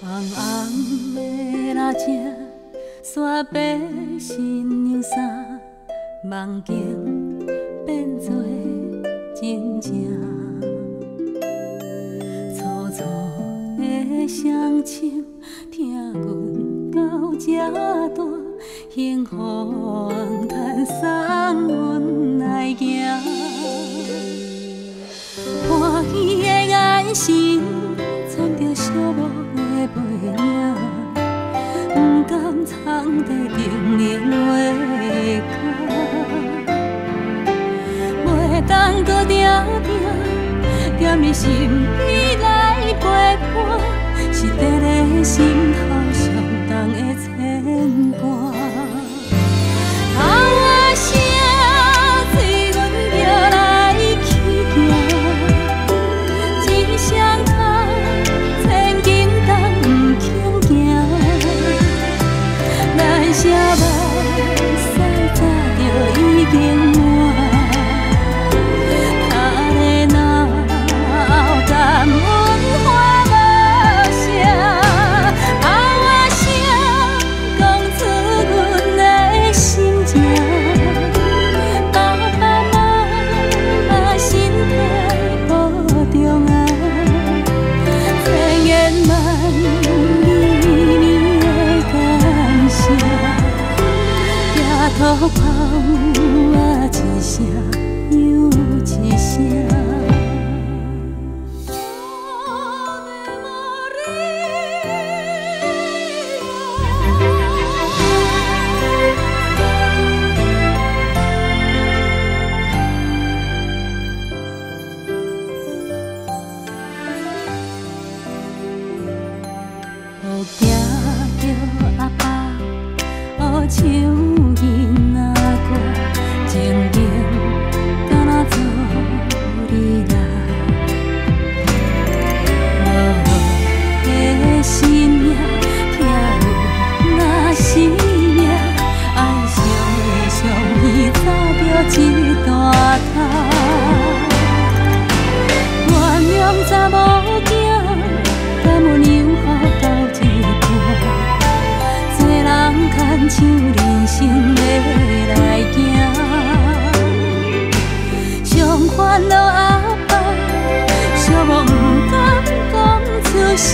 红红的蜡烛，煞白新娘衫，梦境变作真正。粗粗的双手，听阮到这大，幸福叹送阮来行。欢喜的眼神，藏着寂寞的背影，不敢藏在定定的脚，袂当搁定定踮你身边来陪伴，是伫咧心头上重的牵挂。头仔声，催阮着来去行，一双脚千斤重不轻行，咱啥目屎早就已经满，他的脑感阮花无声，头仔声讲出阮的心情，爸爸妈妈身体保重啊，千言万语的感谢，抬头抱我一声又一声。好惊着阿爸，好唱囡仔歌，情景敢若昨日来。无的生命，听有那生命，爱上的上耳早着一大摊。原谅查某囝，敢有让好到一半，做人牵像人生要来行。上烦恼阿爸，寂寞不敢讲出声，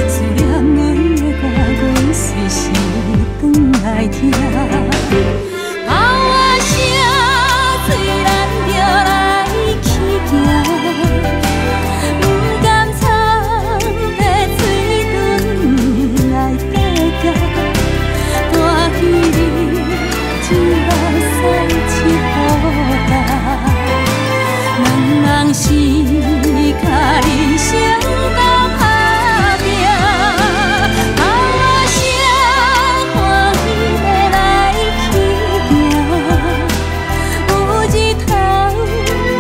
思念阮的歌，阮随时转来听。头仔声，虽然着来去行。不敢藏在嘴唇来爬行，大气里一目屎一雨干，茫茫四脚人生斗打拼，头仔声欢喜的来去行，有日头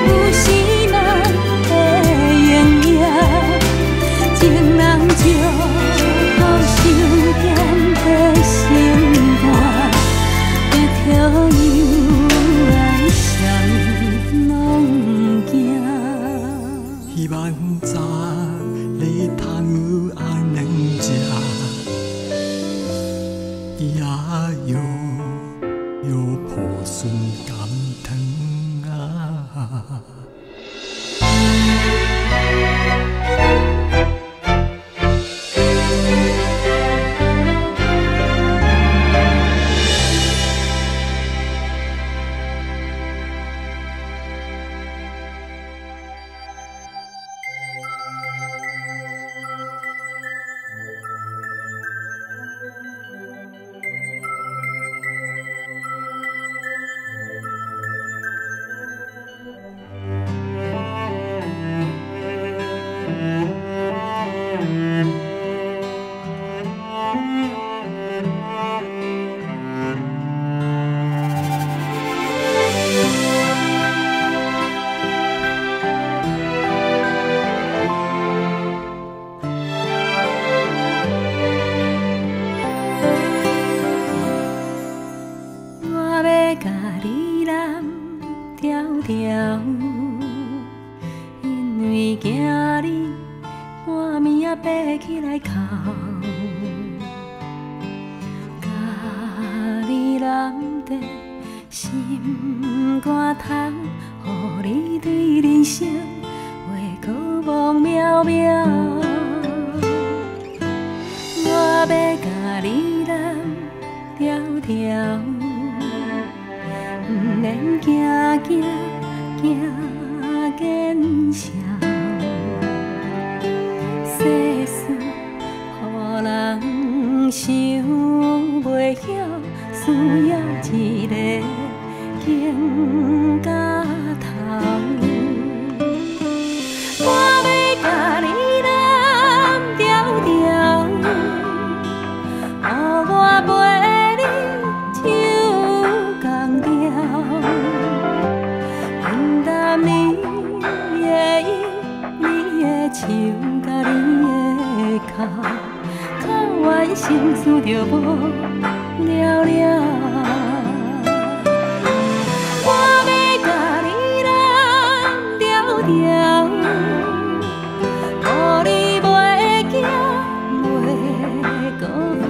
有时人的影影，情人就好想念的心肝，一条又爱谁拢惊。希望早日通有安能食，也有抱孙甘汤啊。暝仔爬起来哭，甲你揽在心肝头，予你对人生话搁梦渺渺。我要甲你揽条条，不免惊惊惊见笑。世事予人想袂晓，需要一个经甲头。我要甲你揽条条，予我陪你唱同调，愿担你的音，你的唱甲你的哭，哭完心事就无了了。我要甲你揽条条，予你袂惊袂搁哭，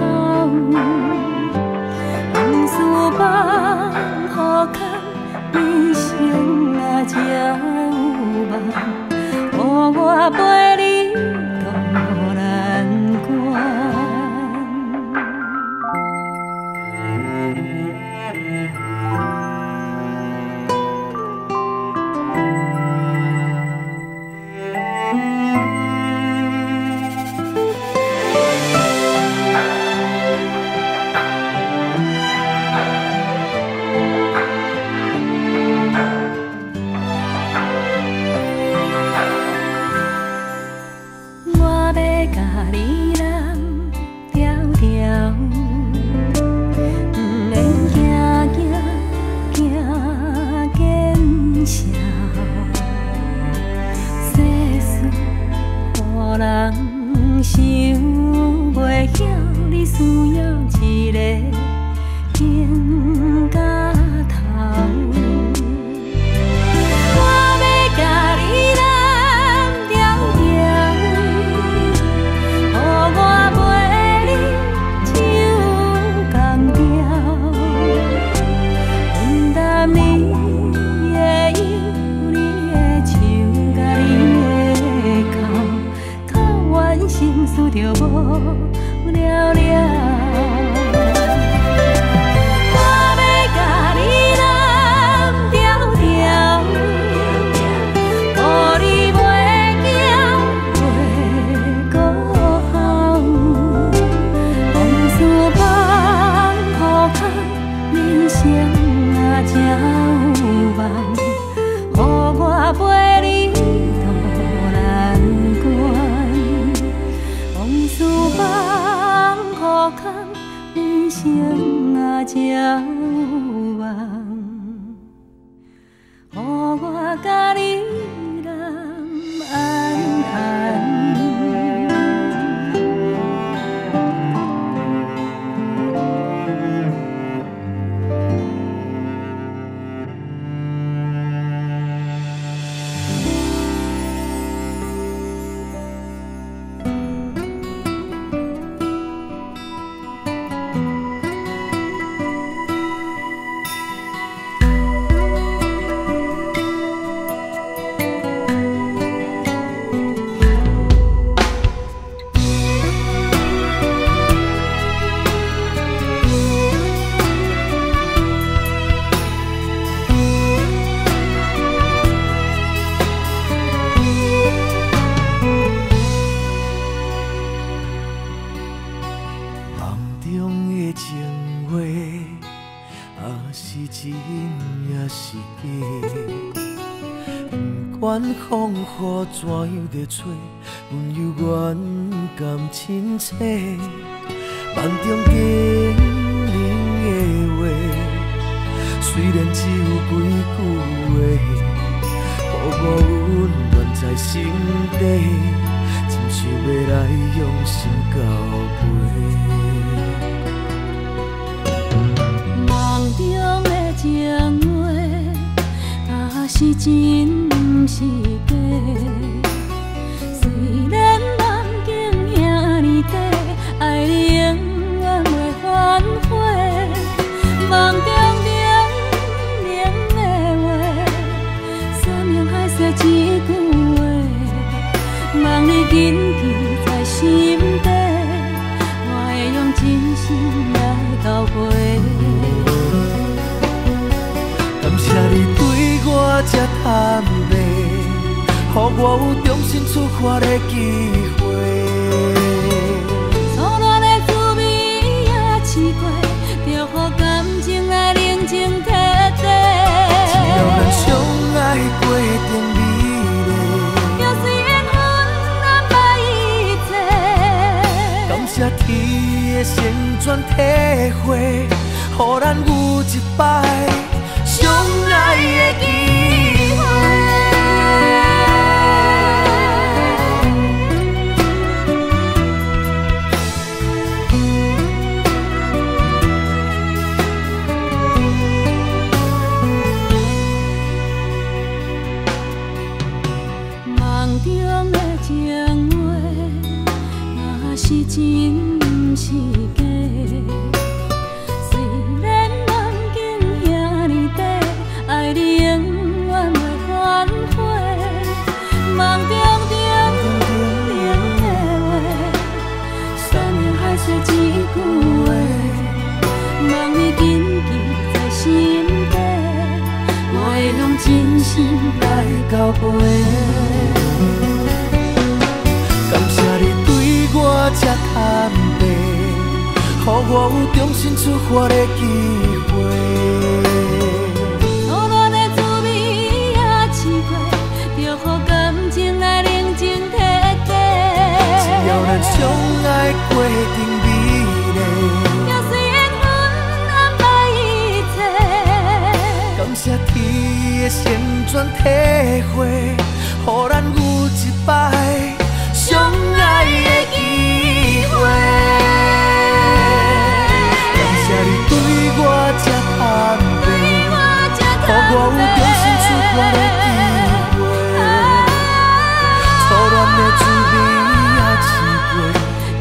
往事放予空，人生啊才有梦，予我陪你渡难关。人想袂晓，你需要一个经甲头。我要甲你揽条条，予我陪你唱同调，愿担你的忧，你的唱甲你的哭，心事就无了了。我要甲你揽条条，予你袂惊袂搁哭，往事放予空，人生啊才有梦，予我陪你渡难关。事放予空，人生啊才有梦，予我甲你揽安安。管风雨怎样在吹，阮犹原甘亲切。梦中经人的话，虽然只有几句话，予我温暖在心底，真想要来用心交陪。梦中的情话，是真。是假，虽然梦境交陪。感谢你对我这坦白，予我有重新出发的机会。初恋的滋味也试过，就予感情来冷静体地。只要咱相爱过程美丽，就随缘分安排一切。感谢天的旋转体会，予咱有一摆相爱的机会。梦中的情话，若是真不是假。虽然梦境遐尼短，爱你永远袂反悔。梦中冷的话，山盟海誓一句话，梦你紧记在心底，我会用真心来交陪。感谢你对我这坦白，予我有重新出发的机会。初恋的滋味也试过，就予感情来冷静体地。只要咱相爱过程美丽，就随缘分安排一切。感谢天的旋转体会，予咱有一摆相爱的机会。感谢你对我这坦白，予我有重新出发的机会。初恋的滋味也试过，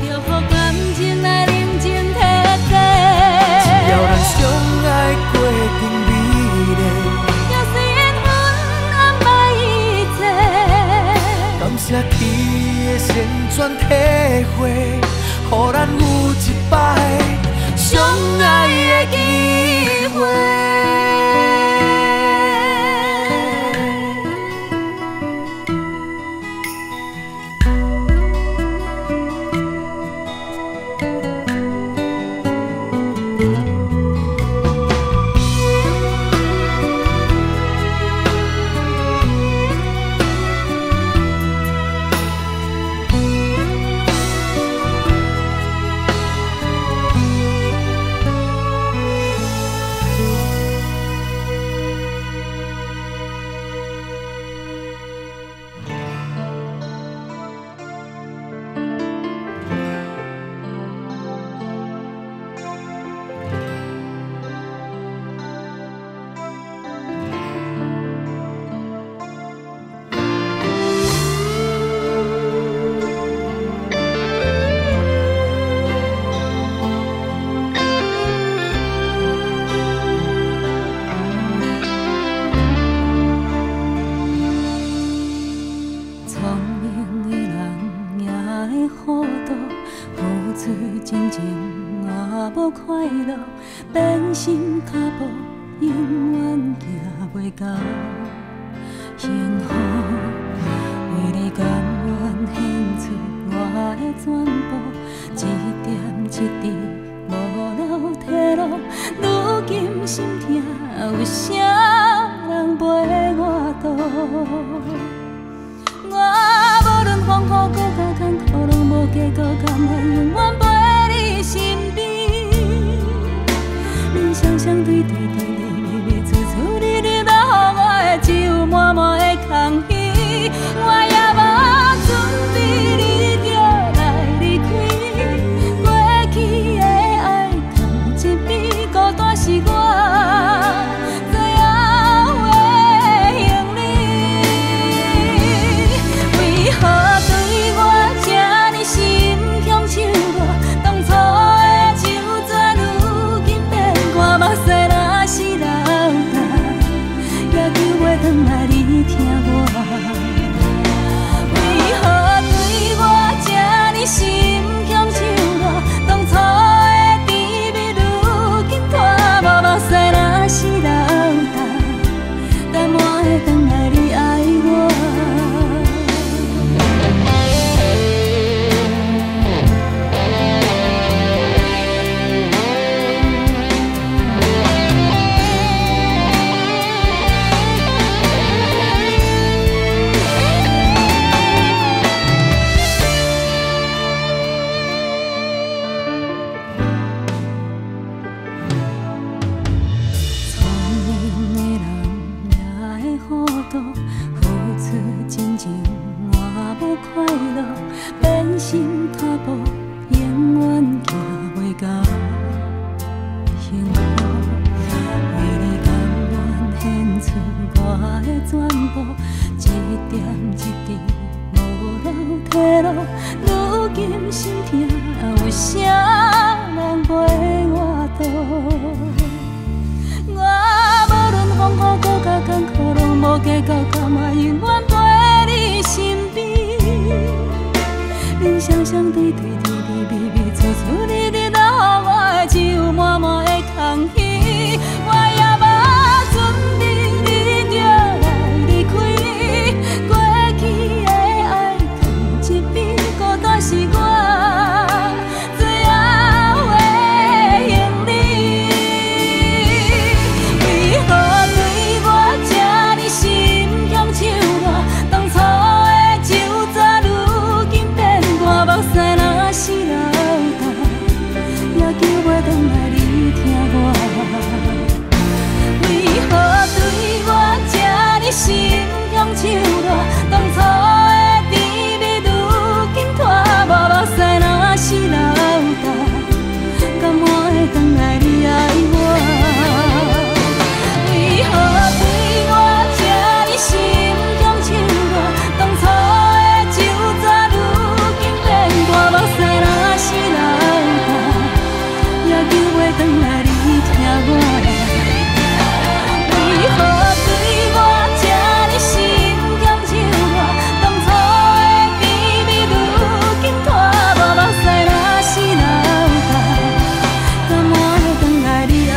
就予感情来冷静体地。只要咱相爱过程美丽，就随缘分安排一切。感谢天的旋转体会，予咱有一摆相爱的机会。变心脚步，永远行袂到幸福。为你甘愿献出我的全部，一点一滴无流退路。如今心痛，有啥人陪我渡？我无论风雨搁较艰苦，拢无计搁甘愿永远陪你身边。人双双对对对对对对，处处你你来予我的，只有满满的空虚。我也无准备你就来离开，过去的爱放一边，孤单是我最后的行李。为何对我这呢深步，永远行袂到幸福。为你甘愿献出我的全部，一点一滴无留退路。如今心痛，有啥人陪我渡？我无论风雨搁较艰苦，拢无计较，甘愿永远陪你身边。人双双对对，甜甜蜜蜜，处处日日，留我的只有满满的空虚。我也无准备你就来离开，过去的爱放一边，孤单是我最后的行李。为何对我这呢心向手热？当初的酒渣，如今变大，目屎若是流干，也叫我回来你听我。为何对我这呢心向手热？当初的甜蜜，如今拖磨，目屎若是流干，甘愿会回来你爱我？为何对我这呢心向手热？当初的酒渣，如今变大，目屎若是流干，也叫我回来你听我。为何对我这呢心向手热？当初的甜蜜，如今拖磨，目屎若是流干，甘愿会回来你爱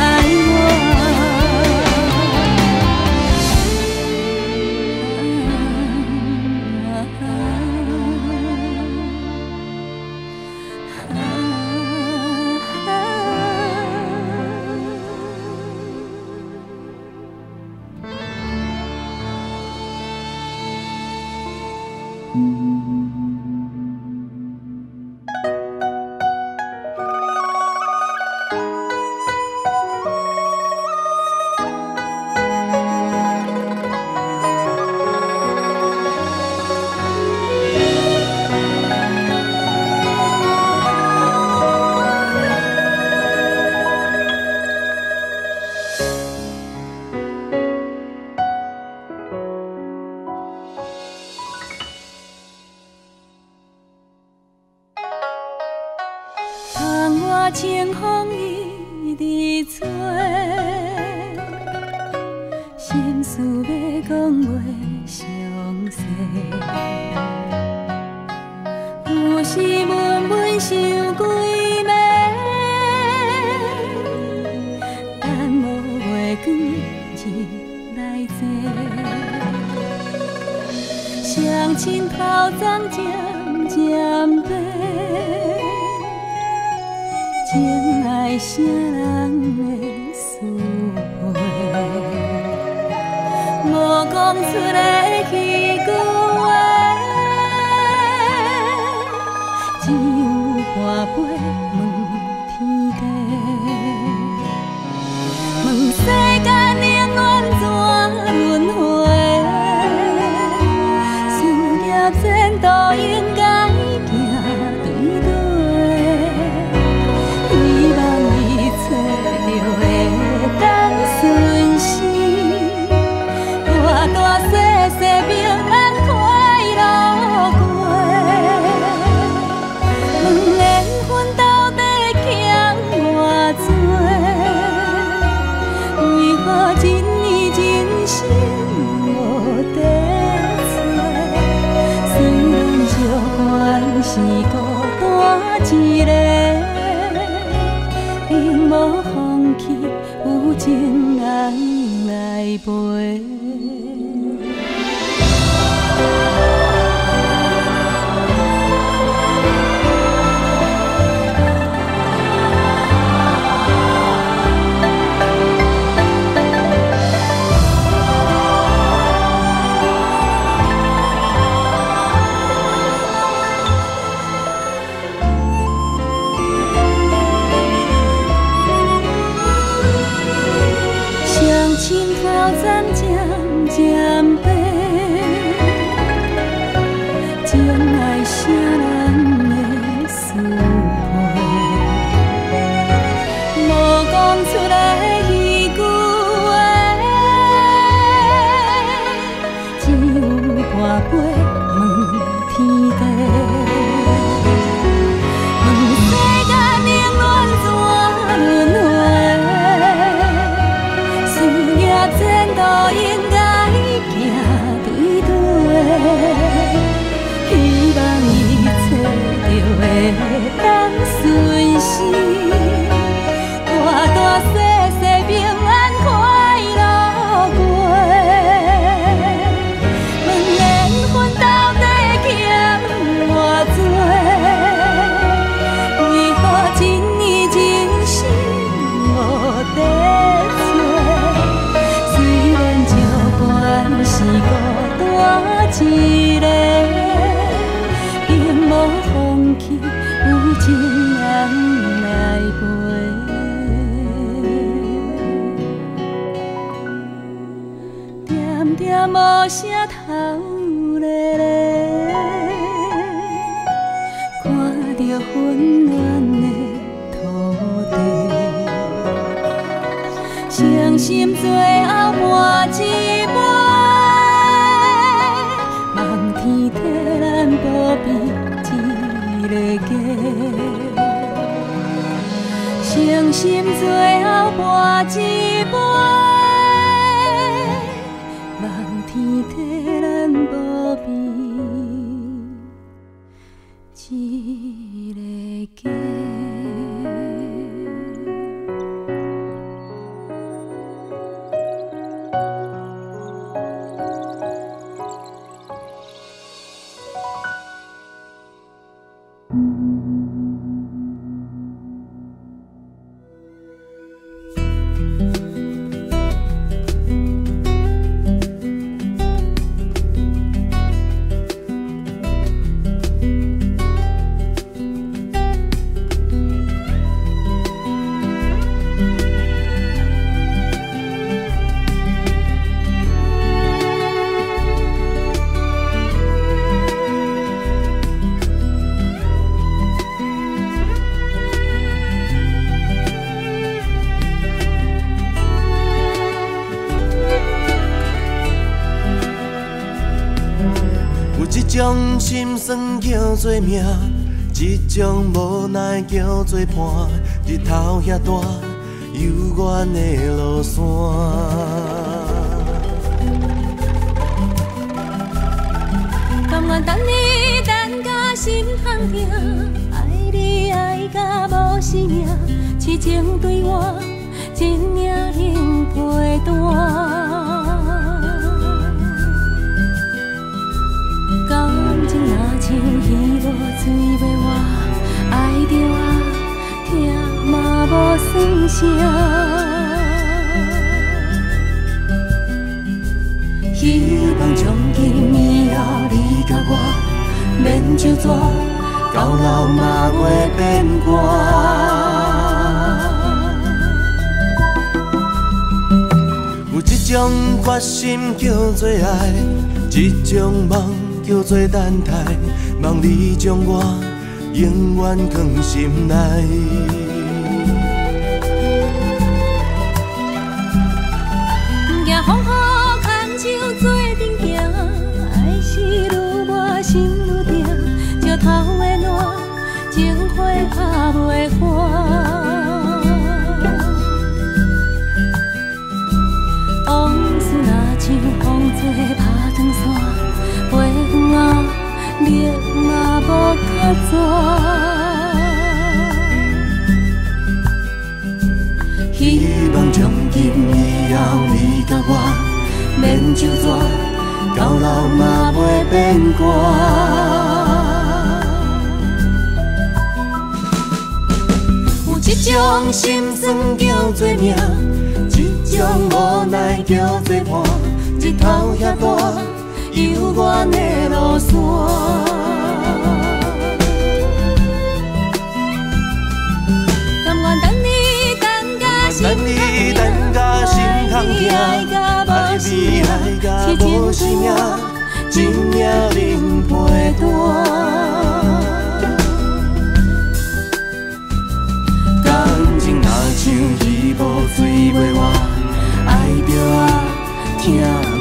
窗外清风一直吹，心事要讲袂详细，有时闷闷想几暝，等无月光日来坐，双亲头鬃渐渐白。情爱啥人会思会？无讲出的迄句话，只有半杯问天地，问世间永远怎轮回？事业前途应该行对对。顺时，大大小小平安快乐过。两缘分到底欠偌多？为何一年真心无地找？虽然寂寞是孤单一个，并无放弃。有情人来陪。心头渐渐心最后换一杯，望天替咱保庇一个家。诚心最后换一杯，望天替咱保庇一个家。一种心酸叫做命，一种无奈叫做伴。日头遐大，幽远的路线。甘愿等你等甲心痛痛，爱你爱甲无生命，痴情对我一命能陪伴。感情若像鱼无水要活，爱着啊，疼嘛无算啥。希望从今以后你甲我免就纸，到老嘛袂变卦。有一种决心叫做爱，一种梦叫做等待，望你将我永远藏心内。行风雨牵手做阵行，爱是愈磨心愈定，石头的烂，情花拍袂花。往事若像风吹拍长线。飞远啊，热嘛无较绝。希望从今以后你甲我免就纸，到老嘛袂变卦。有一种心酸叫做命，一种无奈叫做伴。日头遐大。幽远的路线，甘愿等你等甲心痛痛，爱你爱甲无生命，一命能陪伴。感情若像鱼无水要活，爱着啊。疼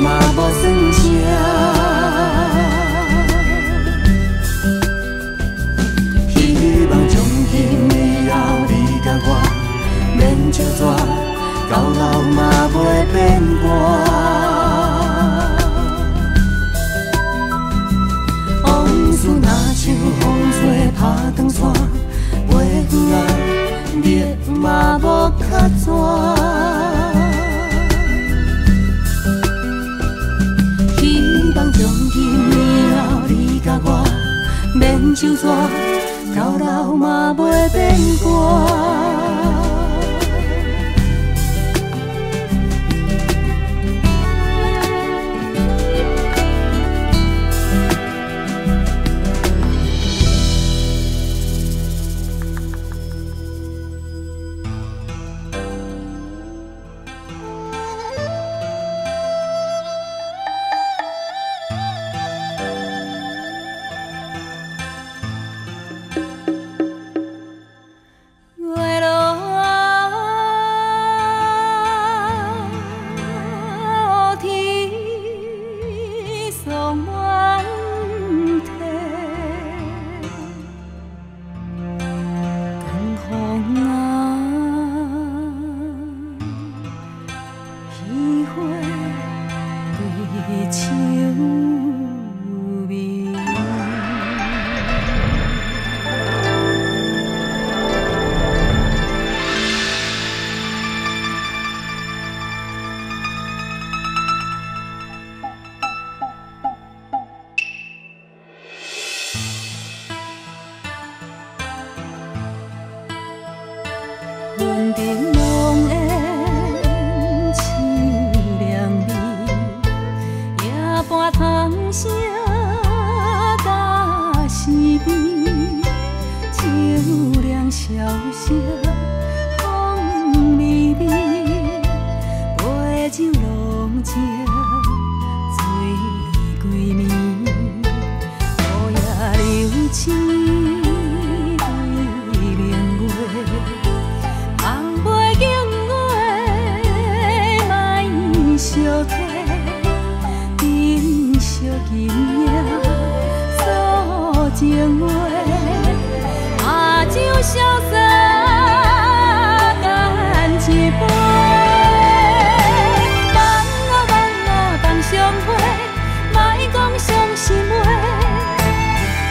嘛无算啥，希望从今以后你甲我免就纸，到老嘛袂变卦。往事若像风吹拍长线，飞远啊，热嘛无较绝。从今以后，你甲我免就纸，到老嘛袂变卦。云顶浓烟凄凉味，夜半虫声打思味，秋凉萧瑟风微微，杯酒浓情醉归暝，雨夜流星。情话，酒潇洒干一杯，放啊放啊放相会，莫讲伤心话。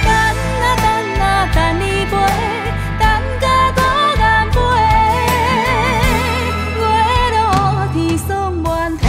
等啊等啊等你飞，等甲孤雁飞，月落天霜满天。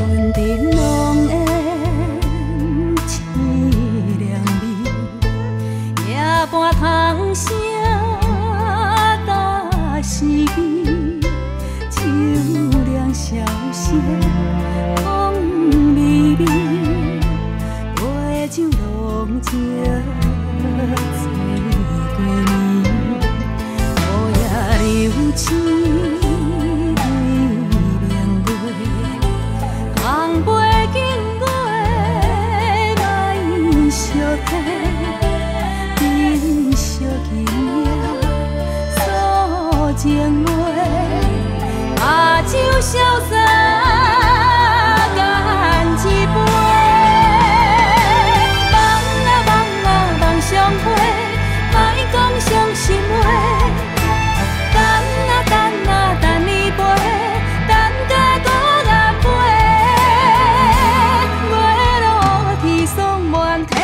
云顶浓烟凄凉味，夜半虫声打思味，秋凉萧瑟风微微，杯酒浓情醉归暝，雨夜流星。珍惜今夜诉情话，酒潇洒干一杯，放啊放啊放相会，莫讲伤心话。等啊等啊等你飞，等甲孤雁飞，月落天霜满天。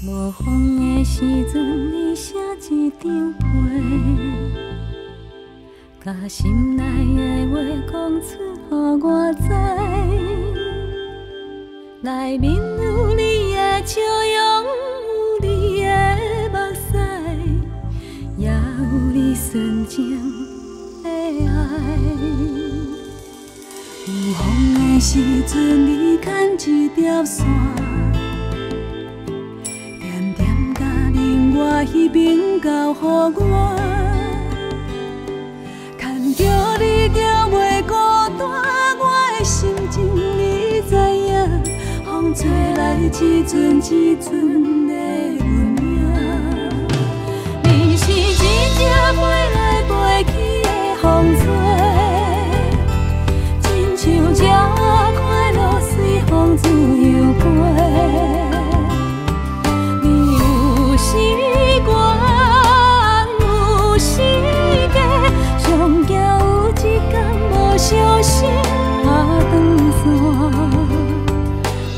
无风的时阵，你写一张被，甲心内的话讲出，予我知。内面有你的笑容，有你的目屎，也有你纯情的爱。有风的时阵，你牵一条线。我彼边交予我，牵着你行袂孤单，我的心情你知影，风吹来一阵一阵的温影。你是一只飞来飞去的风吹，亲像这快乐随风自由飞。时光有时间，上惊有一天无相识，爬长线，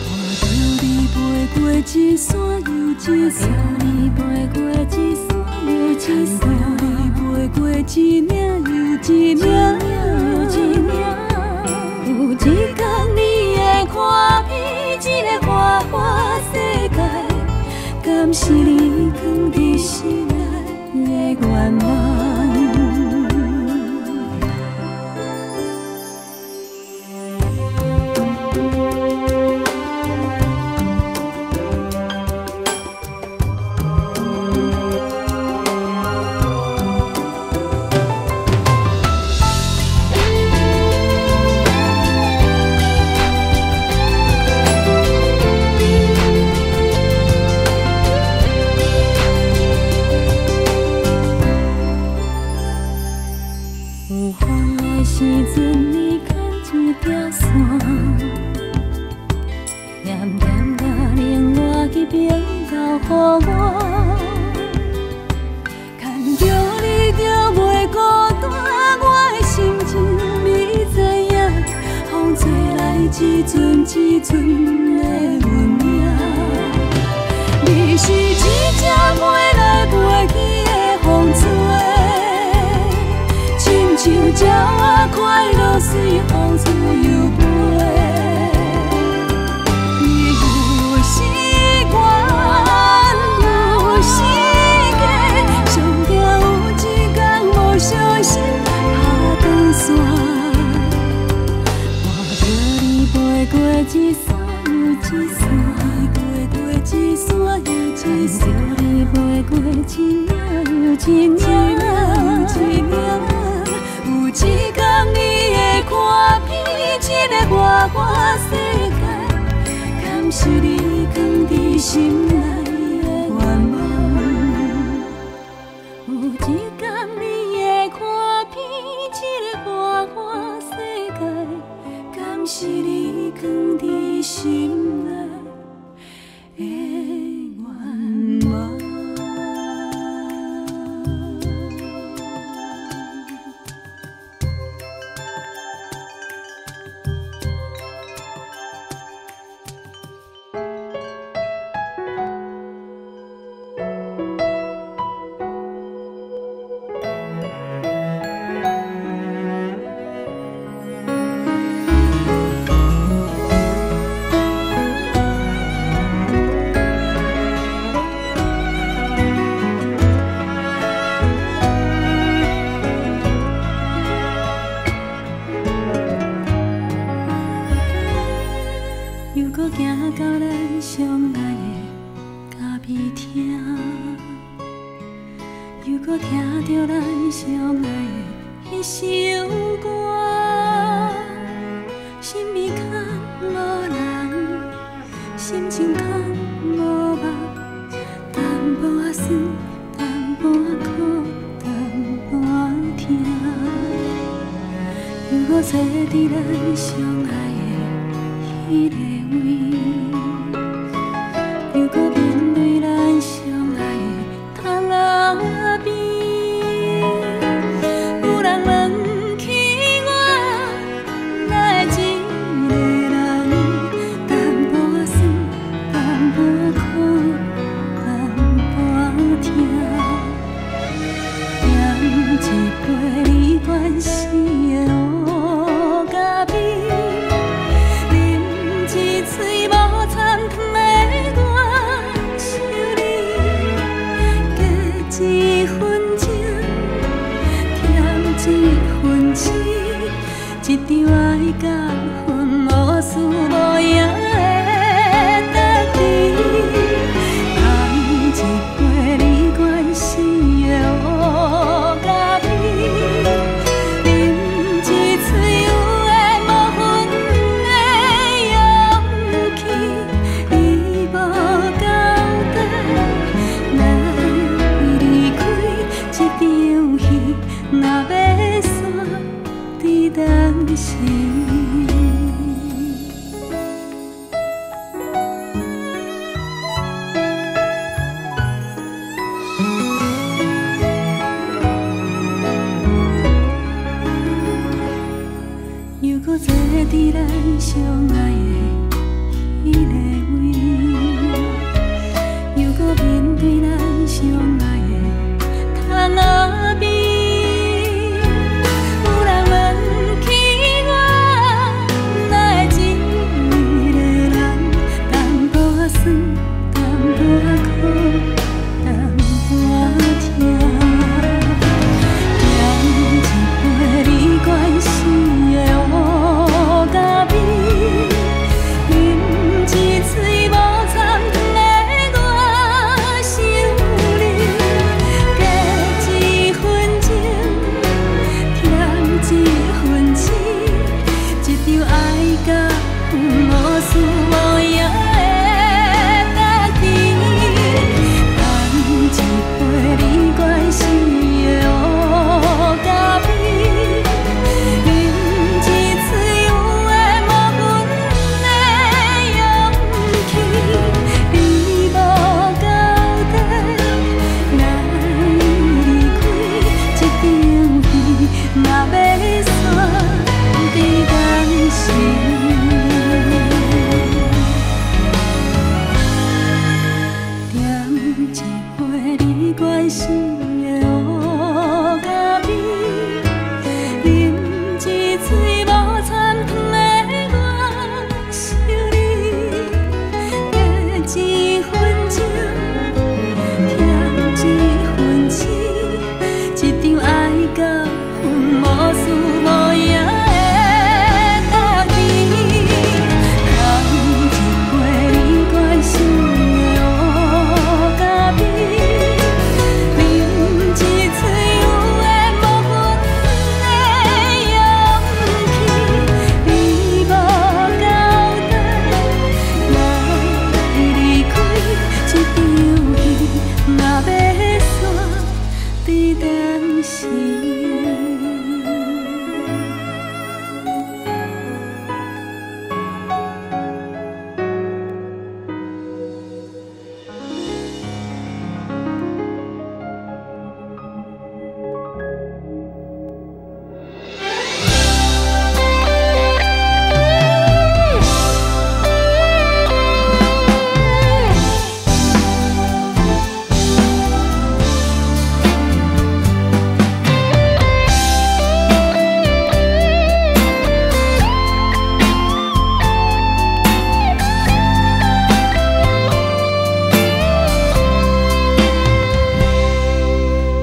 看着你飞过一山又一山，你飞过一山又一山，你飞过一岭又一岭。有一天你会看遍这个花花世界，敢是你藏在心内的愿望？一阵一阵的运命，你是一只飞来飞去的风吹，亲像鸟仔快乐随风吹摇飞。你有时远，有时假，上惊有一天无小心打断线。飞过一山又一山，飞过一山又一山，你飞过一岭又一岭。有一天你会看遍这个花花世界，敢是你藏在心内的愿望？有一天你会看遍这个花花世界，敢是你藏在心内的愿望？行到咱相爱的咖啡厅，又搁听着咱相爱的迄首歌，心里空无人，心情空无梦，淡薄仔酸，淡薄仔苦，淡薄仔痛，又搁找伫咱相爱的迄个位。又搁面对咱相爱的窗仔边，有人问起我，哪会一个人，淡薄仔酸，淡薄仔苦，淡薄仔痛，点一杯你关心的乌咖啡，啉一嘴无掺一分情，欠一分痴，一场爱到无事无影的代志。看一月离关心的乌咖啡，啉一嘴有的无阮的勇气，你无交代，来离开这场戏，若要煞伫当时。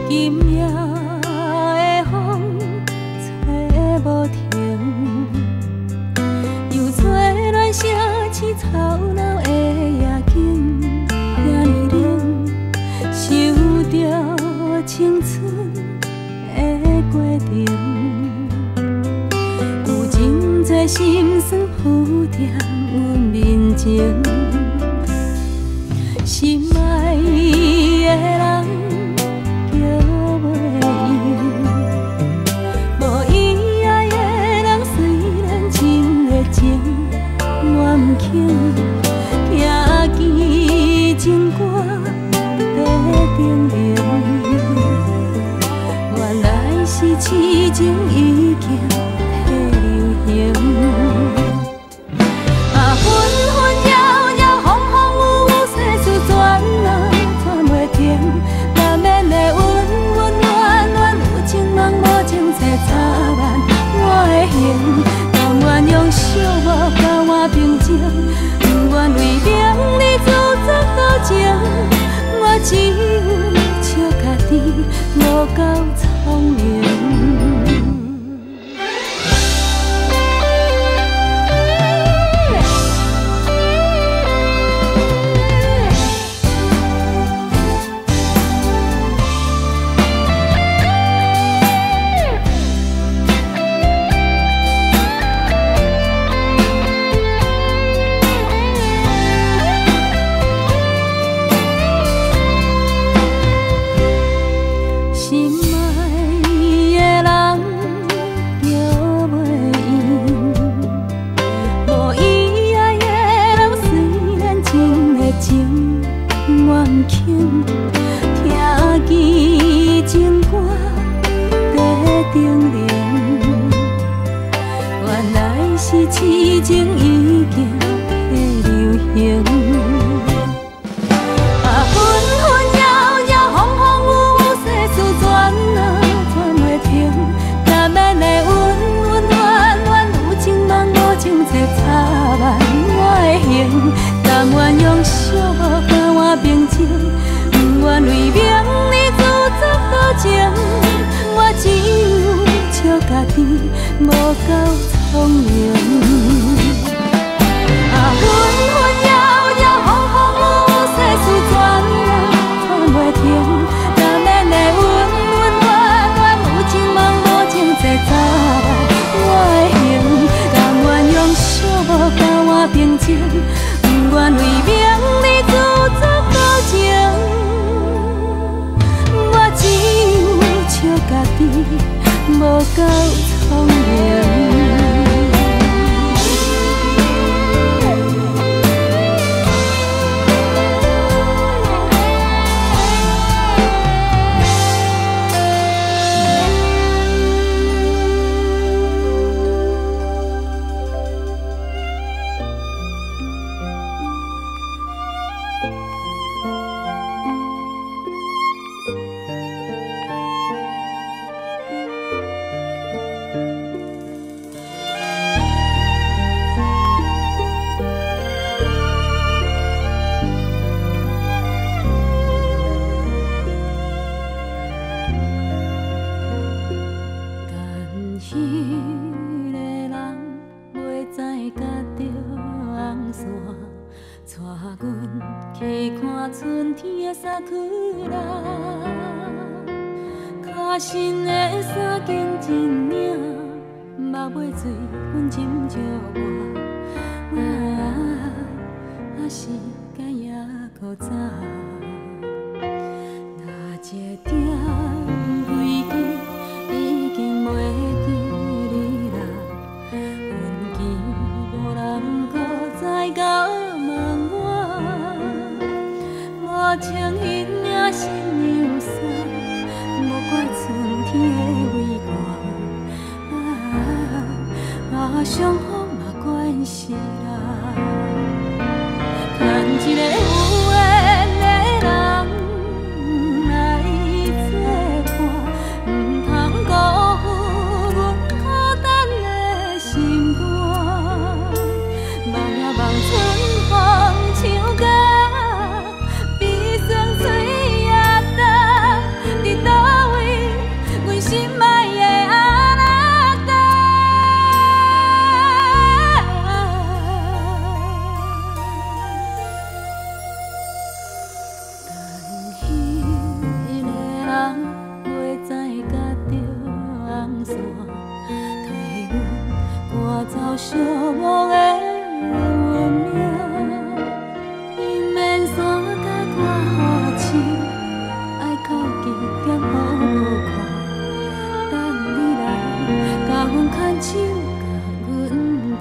今夜的风吹无停，又吹乱城市吵闹的夜景，遐尼冷，想着青春的过程，有真多心酸浮在阮面前，心爱的人。我不肯听见情歌在叮咛，原来是痴情已经替流行。纷纷扰扰，风风雨雨，世事转啊转袂停。难免的温温暖暖，有情梦无情切插蔓我的形。但愿用寂寞甲我平静，不愿为名利自作多情。我只有笑家己无够聪明。心爱的人叫袂赢，无意爱的人虽然真的情，我不肯听见情歌在叮咛，原来是痴情已经在流行。插蔓我的形，但愿用寂寞甲我平静，不愿为名利自作多情。我只有笑家己无够聪明。纷纷扰扰，风风雨雨，世事转啊转袂停。难免的温温暖暖，有情梦无情切插蔓我的形。用寂寞甲我平静，不愿为名利自作多情。我只有笑家己无够聪明。阮去看春天的萨库拉，脚身的衫紧一领，目尾水阮斟着我，时间也搁早，哪一点飞机已经袂记你啦，阮见无人搁再甲问我，我穿迄领新娘衫，无怪春天的微寒，伤风嘛关系啦。牵一个有缘的人来作伴，唔通辜负阮孤单的心肝。望呀望春风唱歌，悲酸嘴也干，伫倒位阮心爱的阿拉达。走寂寞的运命，伊免山甲我好情，爱靠近点好无看，等你来甲阮牵手，甲阮听。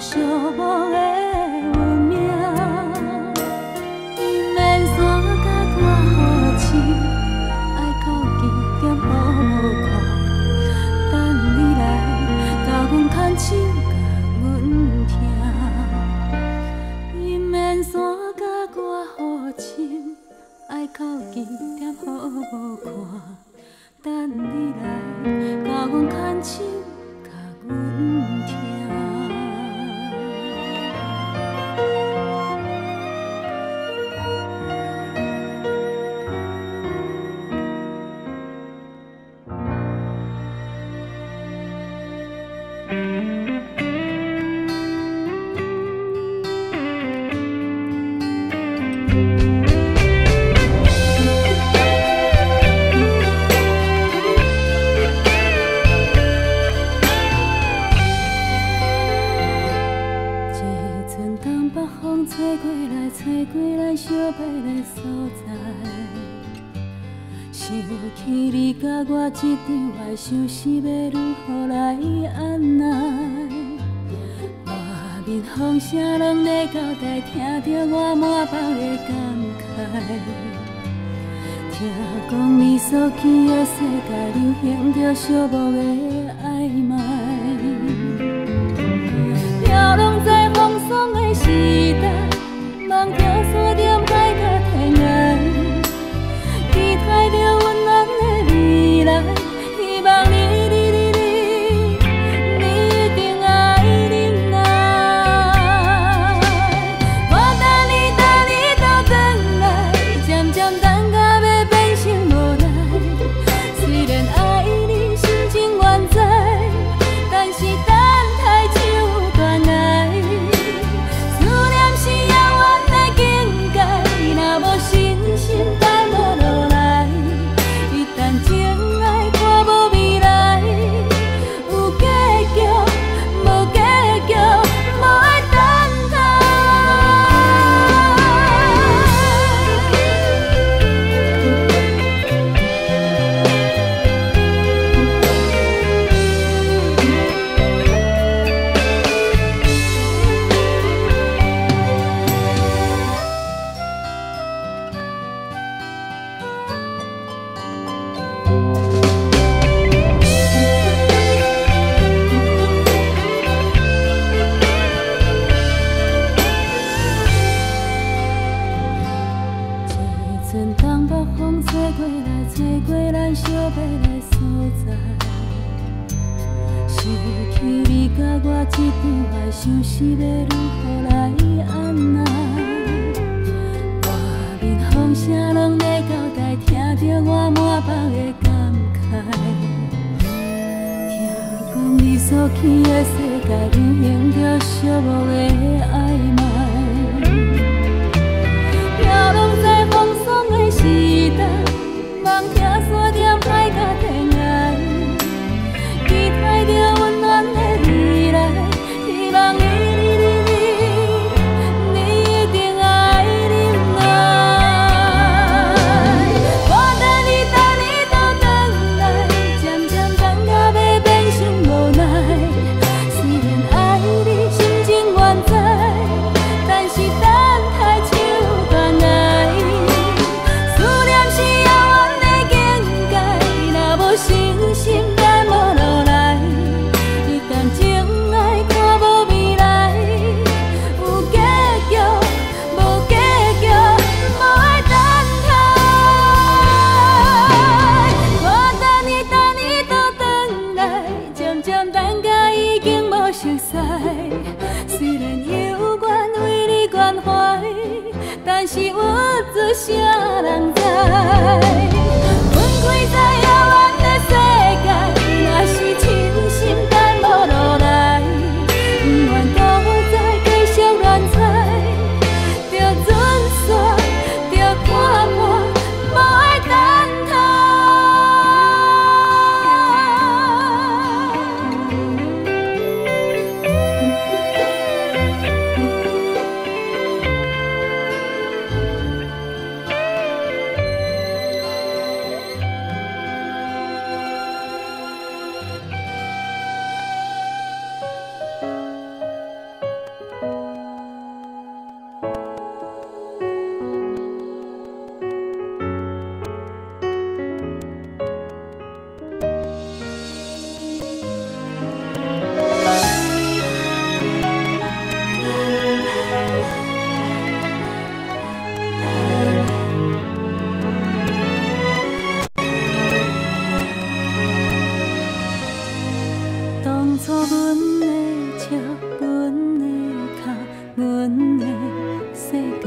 寂寞的运命，伊免山甲我好情，爱靠近点好无看，等你来甲阮牵手，甲阮听。伊免山甲我好情，爱靠近点好无看，等你来甲阮牵手，甲阮听。吹过来，吹过来，相陪的所在，是想起你甲我这场爱，想是要如何来安奈？外面风声拢在交代，听着我满腹的感慨。听讲你所见的世界，流行着寂寞的暧昧。飘浪在风霜的时代，梦听山点海甲天涯。期待着温暖的未来，希望你一定爱忍耐。我等你倒转来，渐渐等甲要变成无奈。虽然爱你心情愿知，但是等太久断爱。思念是遥远的境界，若无信心等无落来。一旦情爱看无未来，有结局无结局，无爱等待。这阵东北风吹过来，吹过咱相要的所在。想起你甲我这场爱，想是要如何来安奈？外面风声拢在交代，听着我满腹的感慨。听讲你所去的世界，流行着寂寞的暧昧。飘浪在风霜的时代，梦听山点海甲天涯。期待着温暖的未来，希望你一定爱忍耐。我等你倒转来，渐渐等甲要变成无奈。虽然爱你心情愿知，但是等太久断爱。思念是遥远的境界，若无信心等无落来。一旦情爱看无未来，有结局无结局，无爱等待。我等你倒转来，渐渐等甲已经无熟悉。虽然犹原为你关怀，但是有做啥人知？分开在遥远的世界，若是真心等无落来，不愿搁再继续乱猜，着准煞，着看破，无爱等待。当初阮的笑，阮的哭，阮的世界，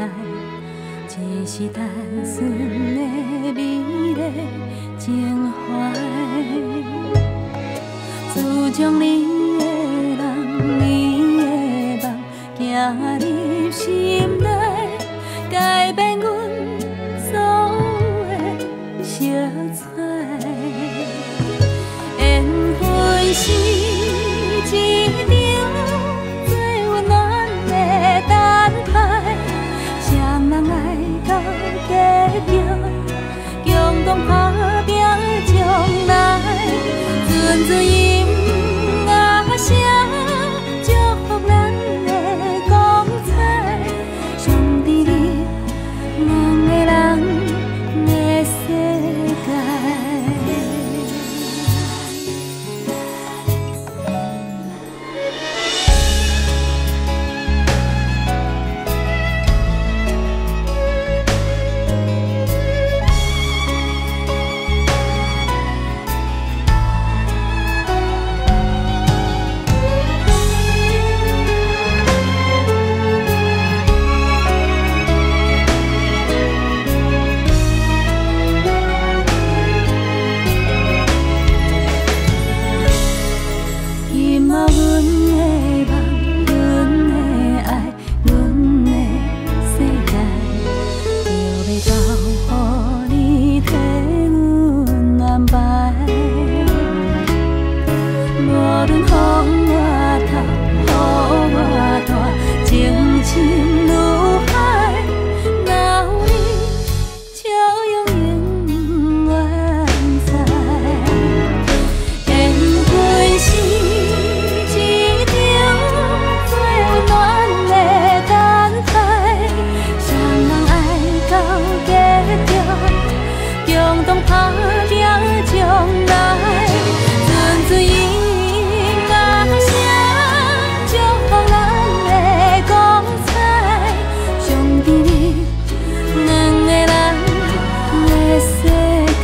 只是单纯的美丽情怀。自从你的人，你的梦，行入心内，改变阮所有的色彩。缘分是一场最温暖的等待，双人爱到结局，共同打论予我读，予我大，情深如海，哪有你笑容永远在？缘分是一场最温暖的等待，双人爱到结局，共同打拼将来。纯粹音乐声，祝福咱的光彩。上帝你，两个人的世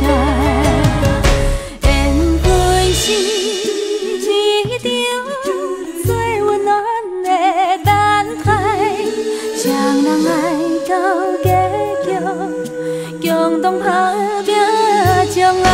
界，缘分是一场最温暖的等待，双人爱到结局，共同打拼将来。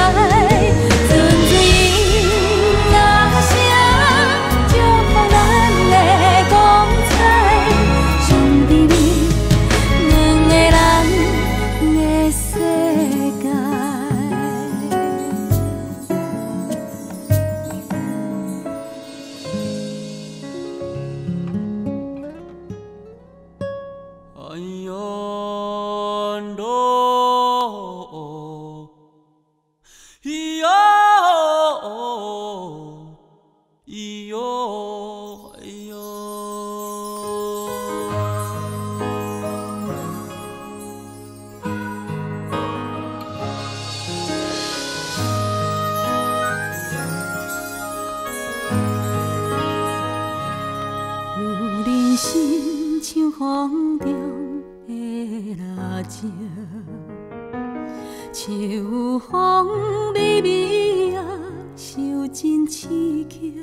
心像风中的蜡烛，秋风微微啊，受真刺激。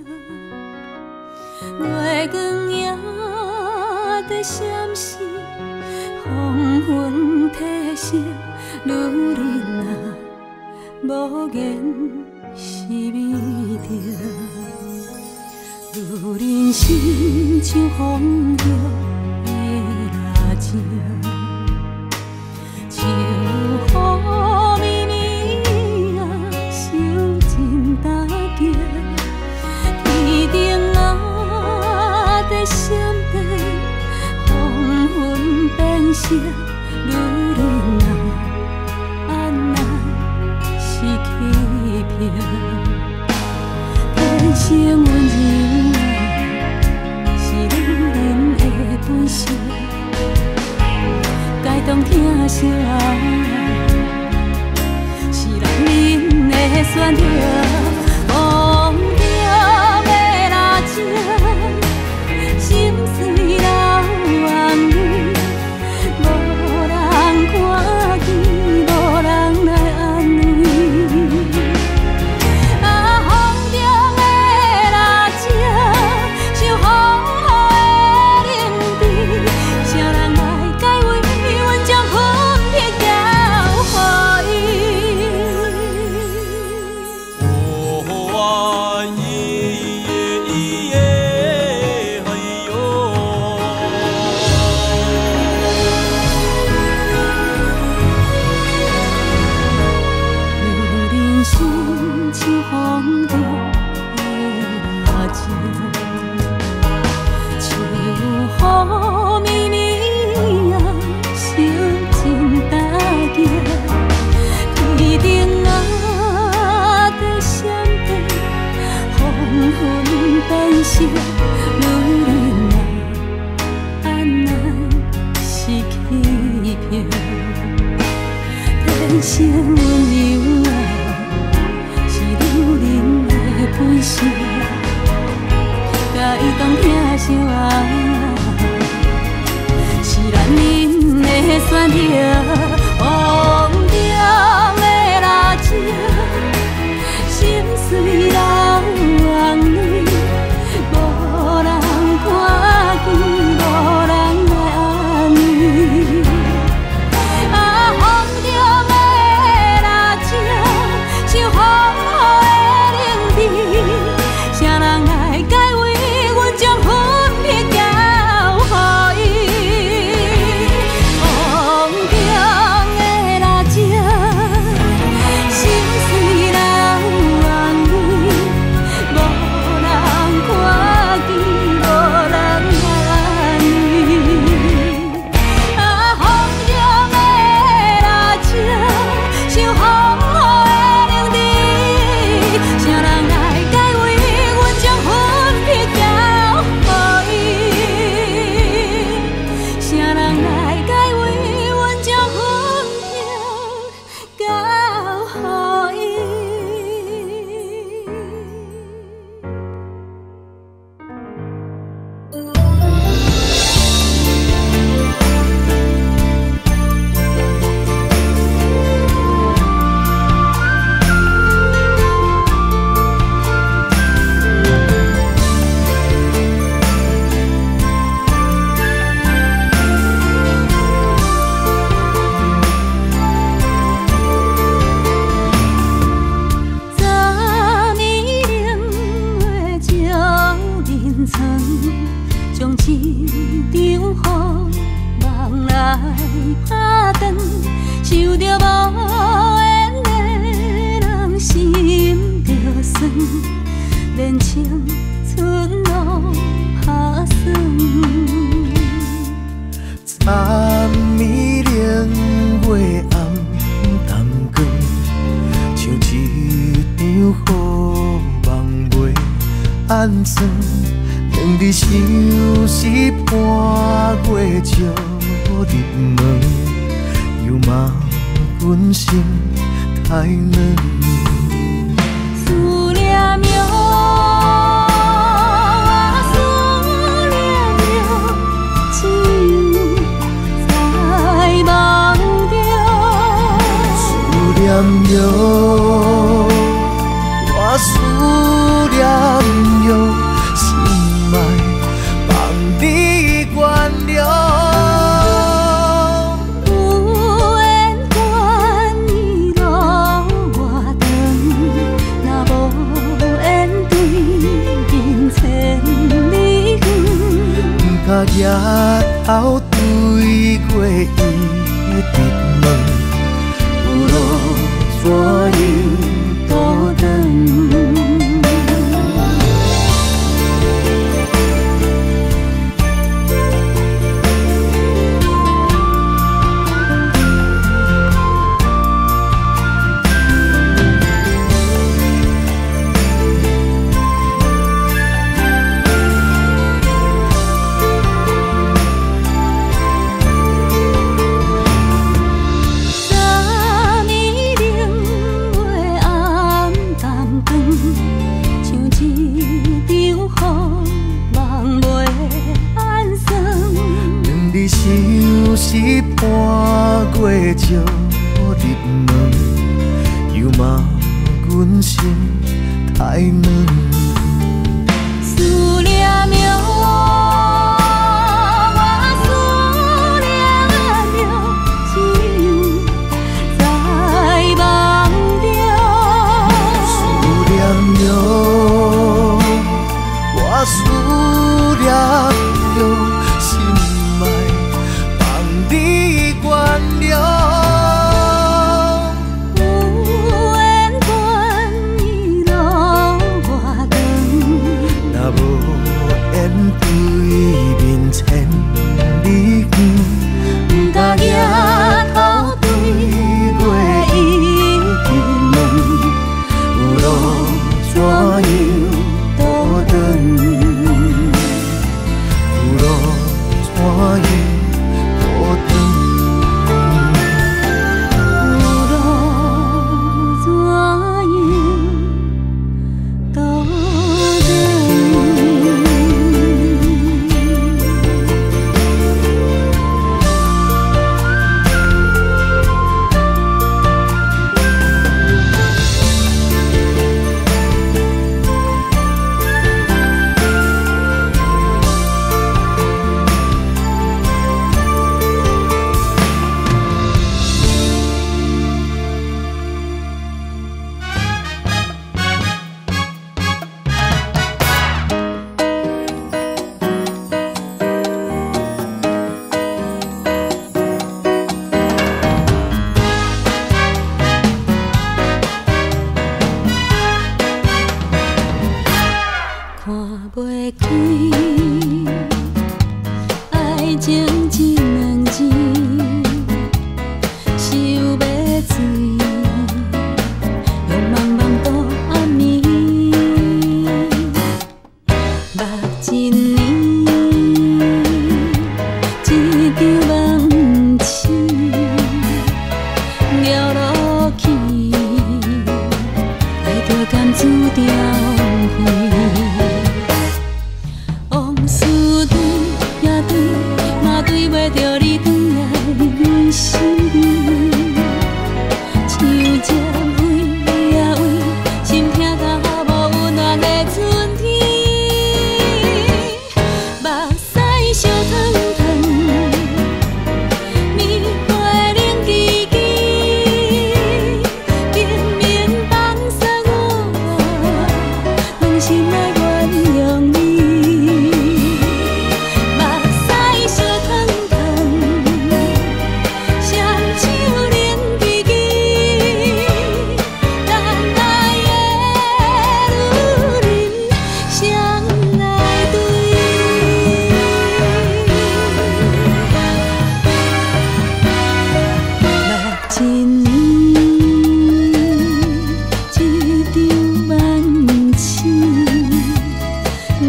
月光也在闪烁，黄昏褪色，女人啊，无言是美着。女人心像风中的蜡烛，秋风微微啊，受真打击。天顶啊，在闪电，黄昏变色，女人啊，安那是欺骗？天生温柔。本性，该当疼惜，是人恁的选择。风中的蜡烛，心碎流红泪，无人看见，无人来安慰。风中的蜡烛，像风。女人啊，安那是欺骗？天生温柔啊，是女人的本性。该当疼惜啊，是咱恁的选择。风中的蜡烛，心碎流红泪。风中村庄，将一场雨梦来打断，想着无缘的人心着酸，连青春路打算。昨暝冷月暗淡光，像一场雨梦袂安全。两日相思半月照入门，犹骂阮心太软。思念着，我思念着，只有在梦中。思念着，我思念着。日头对过伊直问，有路怎样倒转？相思半月照入门，犹骂阮心太软。思念着，我思念着，只有在梦中。思念着，我思念着。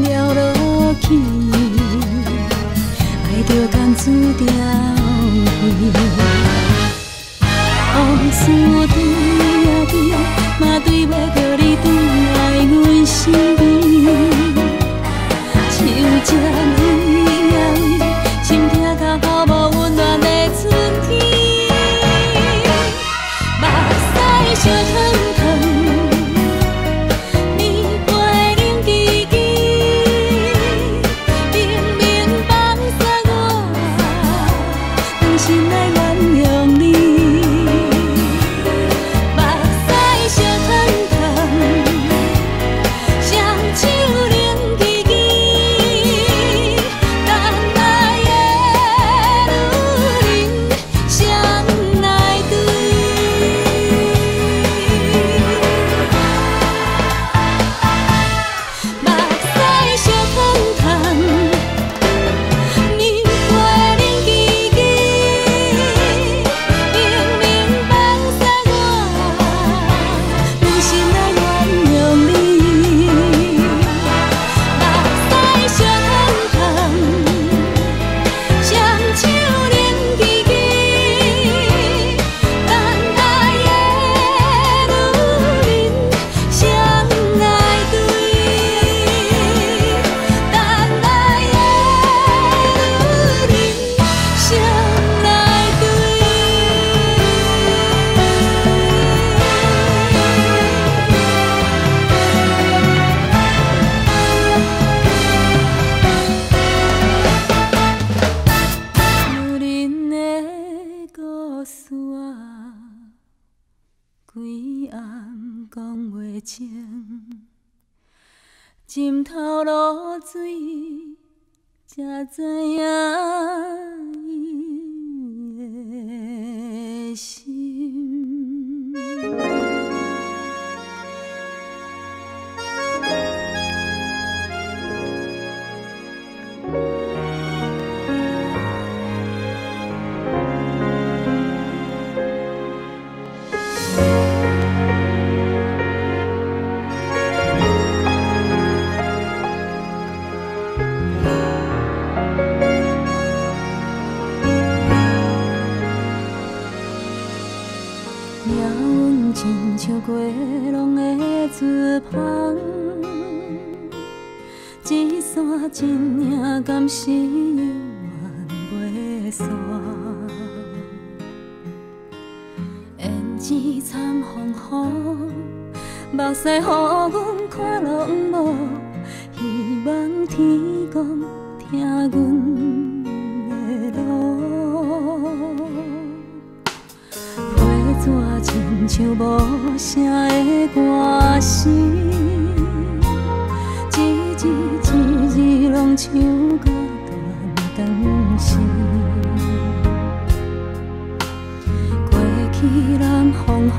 了落去，爱着甘注定毁。往事对呀对，嘛对袂着你转来阮身边，手这微呀微，心痛甲泡沫温暖的春天，目屎烧烫烫，年月冷记记，明明放下我，用心来原谅你。枕头落水，才知影伊的心。像过拢会自芳，一线真影敢是永远袂散。胭脂惨风雨，目屎予阮看拢无，希望天公听阮的路。纸亲像无声的歌声，一字一字拢唱到断肠时。过去南风雨，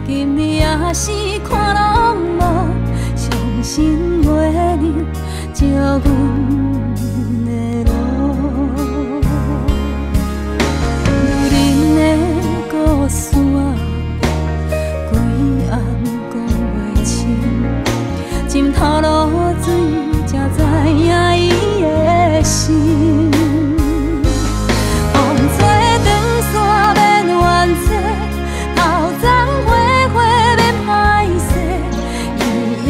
今日也是看拢无，伤心袂能照阮的路。女人的故事啊，规暗讲袂清，枕头落水才知影伊的心。风吹长线免怨嗟，头鬃花花免歹势，伊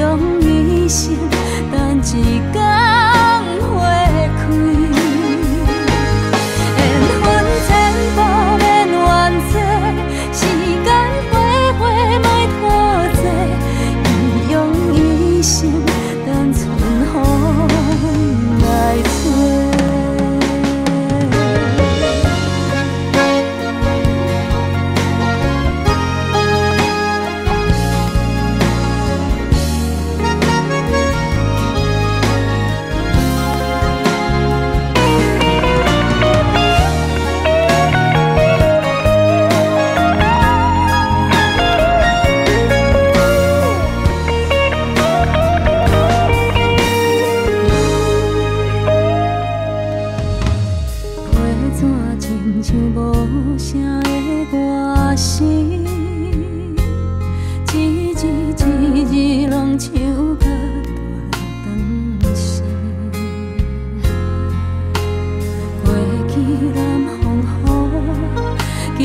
用一生等一天花开。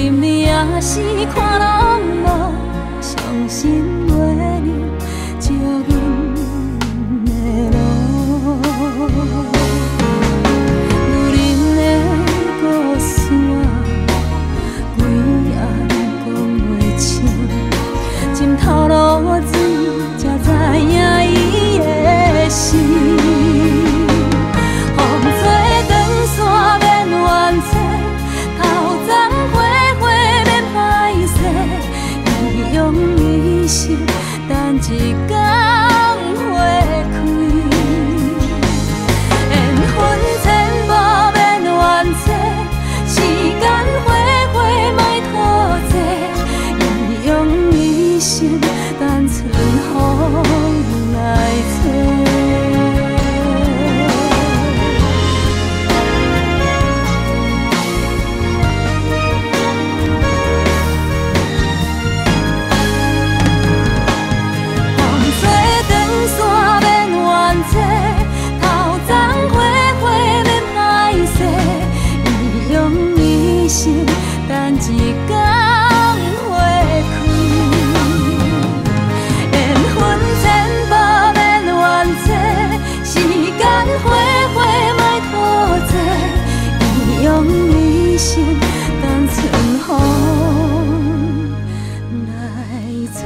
心里也是看拢无，伤心话你照阮的路。女人的故事啊，规暗讲袂清，浸透露水才知影伊的心。风吹长线免怨嗟，头鬃花花免歹势，伊用伊心等一天花开。缘分千步免怨嗟，时间花花莫拖济，伊用伊心等春风来吹。等一天花开，缘分千步免怨嗟，时间花花莫拖济，伊用伊心等春风来吹。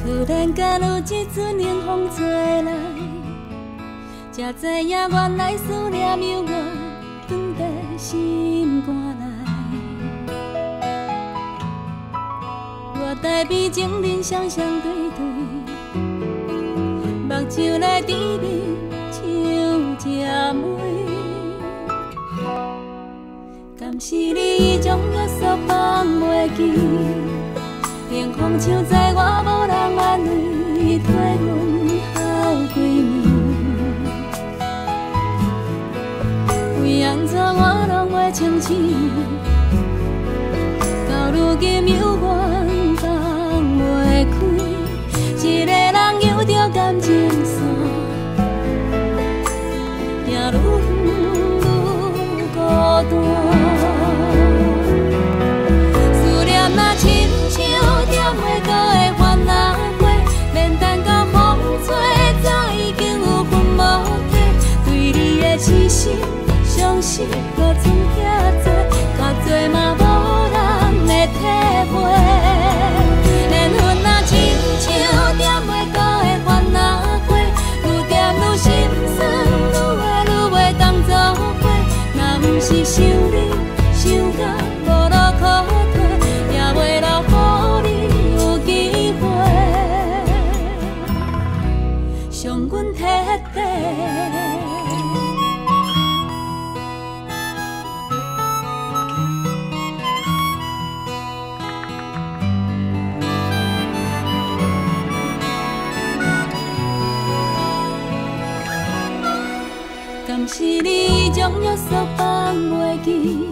突然间有一阵冷风吹来，才知影原来思念犹原藏在心肝内。我台边情人双双对对，目睭来甜蜜像吃梅。敢是你将约束放袂记？冷风唱在我无人安慰，替阮好闺蜜。为安怎我拢袂清醒？到如今犹原放袂开，一个人游着感情线，行愈远愈孤单。思念若亲像点袂到的番仔花，免等到风吹，早已经有魂无体。对你的痴心伤心，搁剩遐多，较多嘛无人会体会。缘分若亲像点袂到的番仔花，愈点愈心酸，愈爱愈袂当作伙。若不是想你，想到无路可退，也袂留予你有机会伤阮彻底。敢是你将约束放袂记？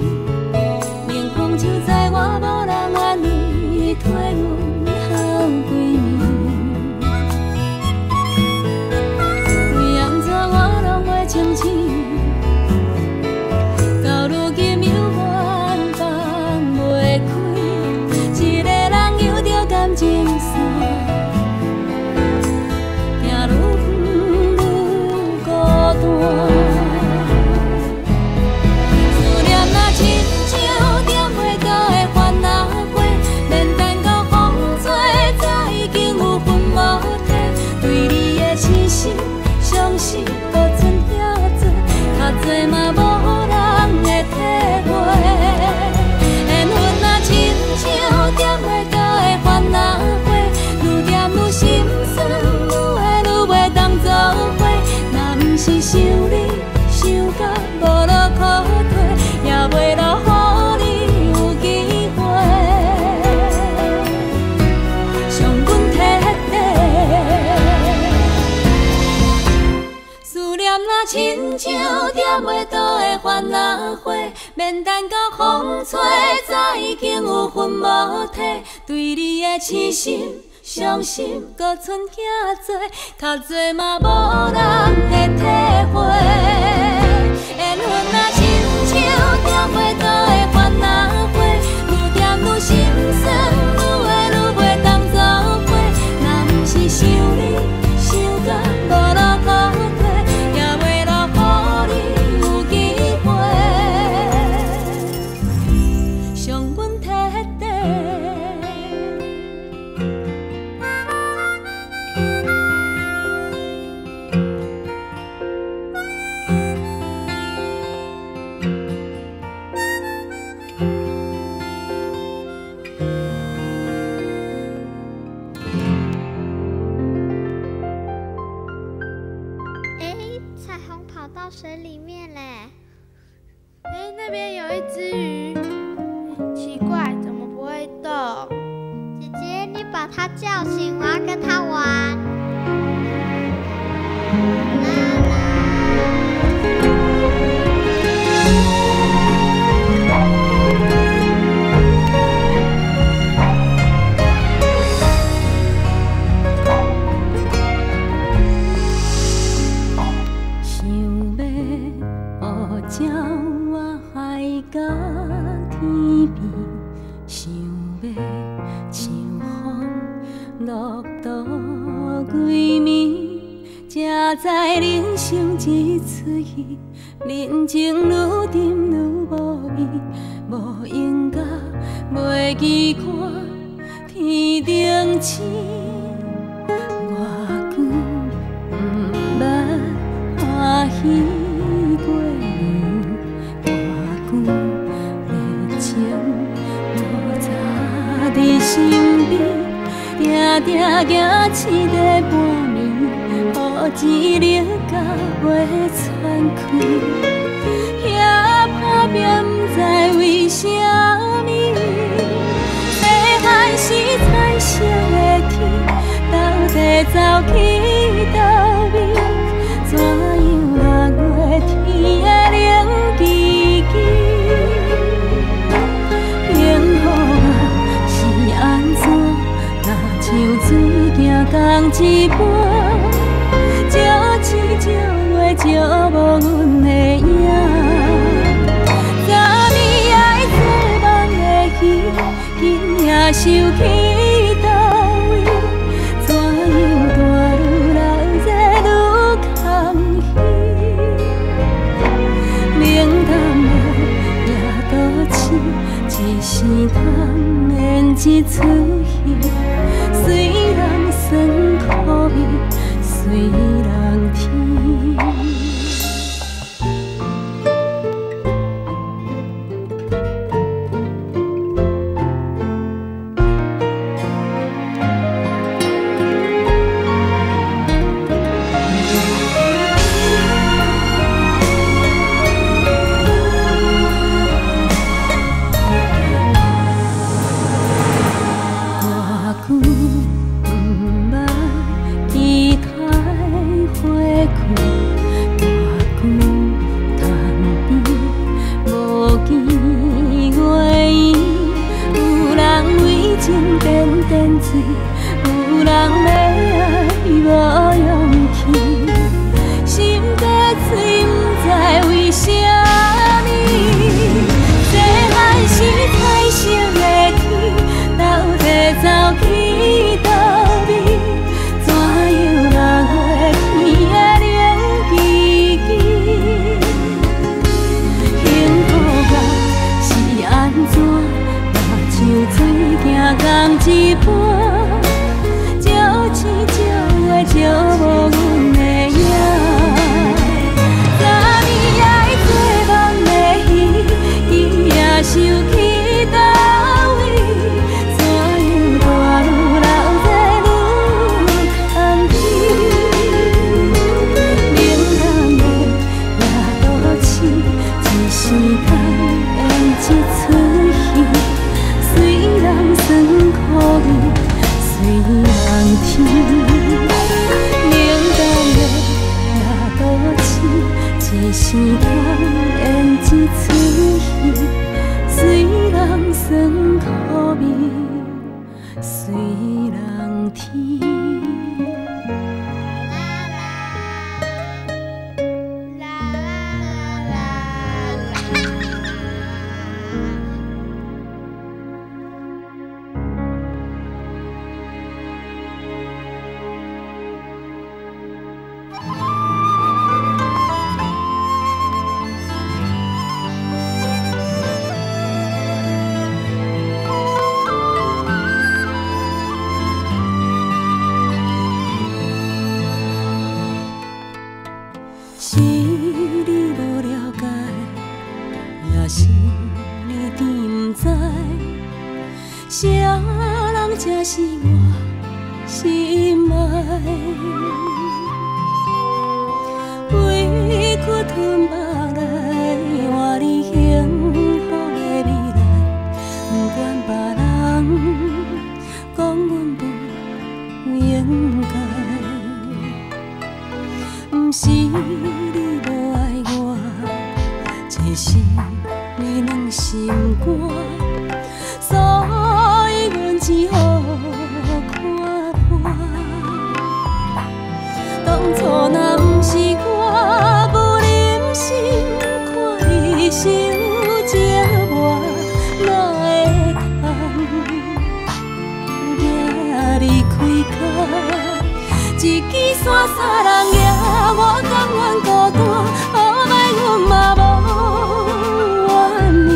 冷风唱在我无人安慰，替阮好闺蜜。为安怎我拢袂清醒？到如今犹原放袂开，一个人游着感情线，行愈远愈孤单。思念花，免等到风吹，早已经有魂无体。对你的痴心、伤心，搁剩遐多，较多嘛无人会体会。缘分啊，亲像点袂倒的烦恼花，愈点愈心酸，愈会愈袂当走过。若不是想你，想到无路可退，也袂落予你有机会，伤阮彻底。到水里面嘞！哎，那边有一只鱼，奇怪，怎么不会动？姐姐，你把它叫醒，我要跟它玩。鸟我海角天边，想要像风落倒归暝，才知人生一出戏，人情愈沉愈无味，无应甲袂记看天顶星，我久不捌欢喜。在身边，定定行试个半暝，予钱力甲袂喘气，遐打拼不知为什么，细汉时彩色的天，到底走去倒位？怎样六月天的冷叽叽？安怎？若像水行江一般，招星招月招无阮的影。昨暝爱做梦的戏，今夜收去倒位？怎样大愈老热愈空虚？冷淡了也都市，一时通演一出戏，虽然酸苦味，虽然甜。有人要爱无勇气，心底嘴不知为什么。细汉时彩色的天，到底走去倒位？怎样六月天的冷叽叽？幸福啊是安怎？若像水行江一般。招星招月招无阮的影，昨暝爱做梦的戏，今夜收去倒位？怎样大愈老热愈空虚？冷淡的夜都市，一时通演一出戏，虽然酸苦味。随人天。是你无了解，也是你甜不知，啥人才是我心爱？委屈吞目来，换你幸福的未来，不管别人讲阮不应该。不是你无爱我，这是你软心肝，所以阮只好看破。当初若不是我无忍心看你受折磨，哪会通行离开家？一支伞三人举，我甘愿孤单，好歹阮嘛无怨命，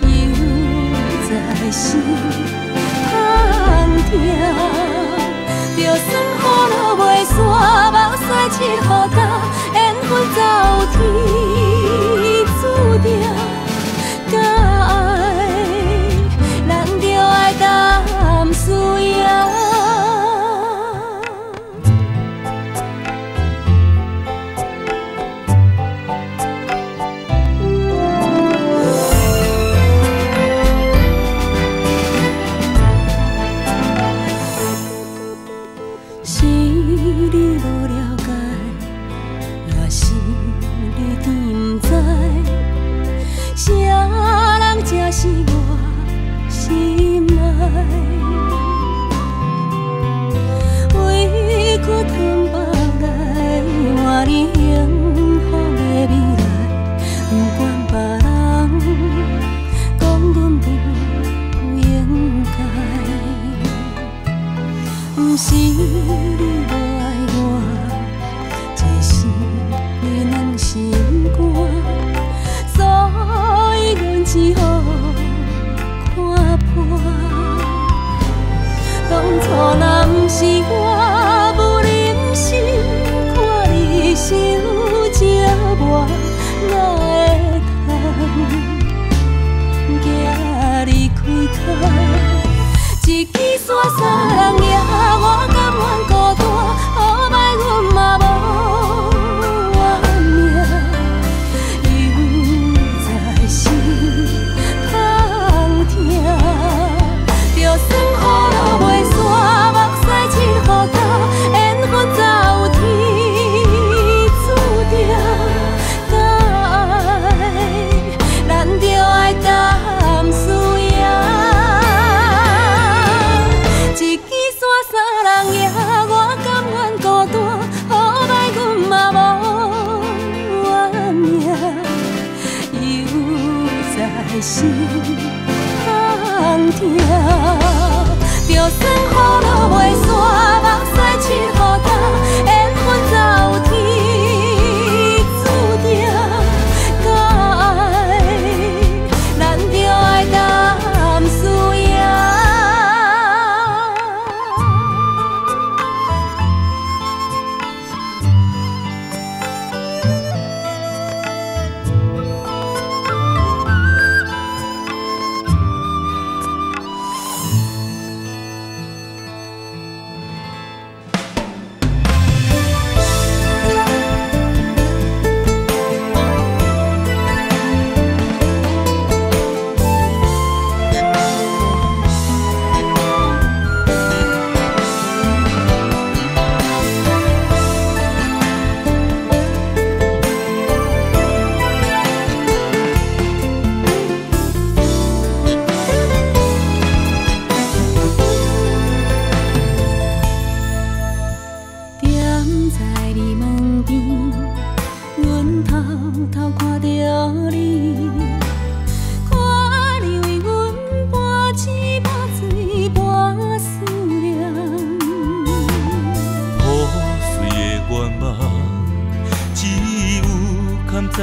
犹在心空痛。就算雨落袂散，目屎拭予干，缘分早有天注定。敢爱，咱就爱淡思夜。才是我心爱，委屈吞目来，换你幸福的未来，不管别人讲阮不应该。不是你无爱我，这是你软心肝，所以阮只好看破。当初若不是我无忍心看你受折磨，哪会通行离开家？一支伞三人举，我甘愿孤单，好歹阮嘛无怨命，犹在心空痛。就算雨落袂散，目屎拭予干，缘分早有天注定。敢爱，咱就爱淡思夜。一支伞三人举，我甘愿孤单，好歹阮嘛无怨命，犹在心空痛。就算雨落袂散，目屎拭予干，缘分早有天注定。敢爱，咱就爱淡思夜。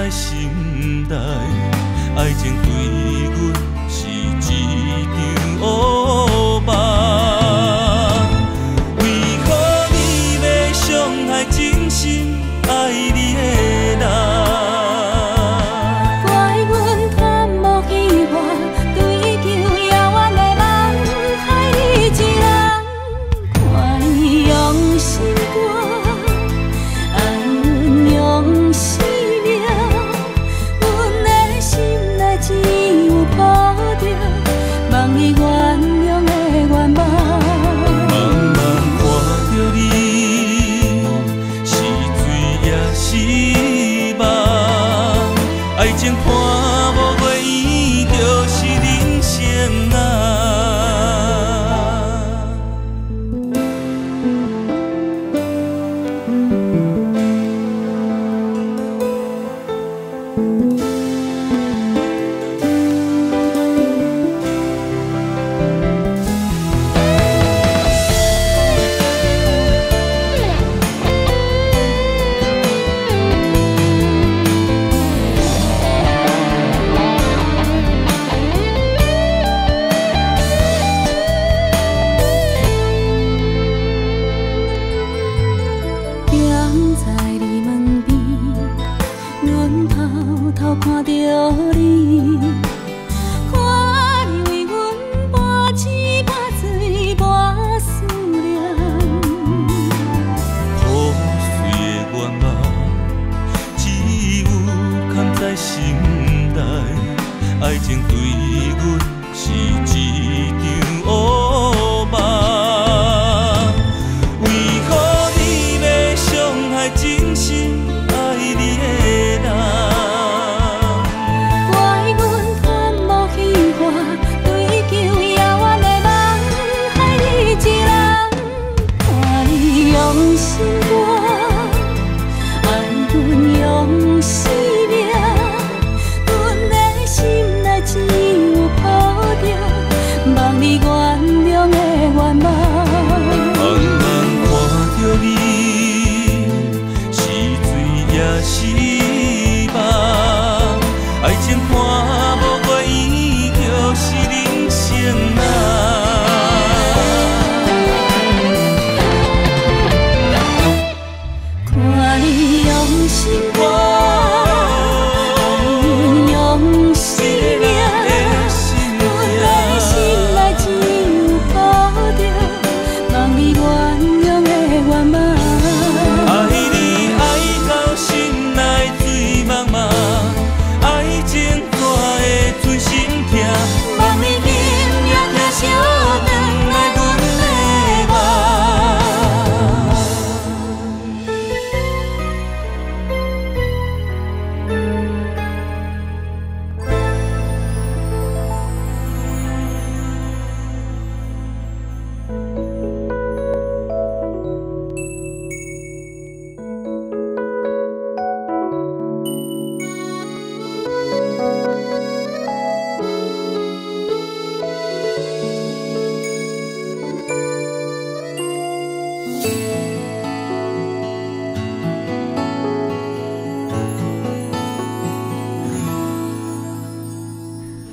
在心内，爱情对阮是一场乌梦。为何你要伤害真心爱你的人？怪阮贪慕希望，追求遥远的梦，害你一人。看你用心肝，爱阮用生命，阮的心内只有抱着望你原谅的愿望。茫茫看着你，是水也是梦，爱情看无月圆，就是人生啊。踮在你门边，阮偷偷看着你，看你为阮搬钱搬水搬思念。破碎的愿望，只有藏在心内，爱情对阮是一场乌梦。为何你要伤害真心爱你的人？怪阮贪慕希望，追求遥远的梦，害你一人。看你用心肝，爱阮用生命，阮的心内只有抱着望你原谅的愿望。茫茫看着你，是水也是梦，爱情看无月圆，就是人生啊。看你用心肝，爱阮用生命，阮的心内只有抱着望你原谅的愿望。爱你爱到心内水茫茫，爱情带会存心痛，望你今夜听相转来阮的梦。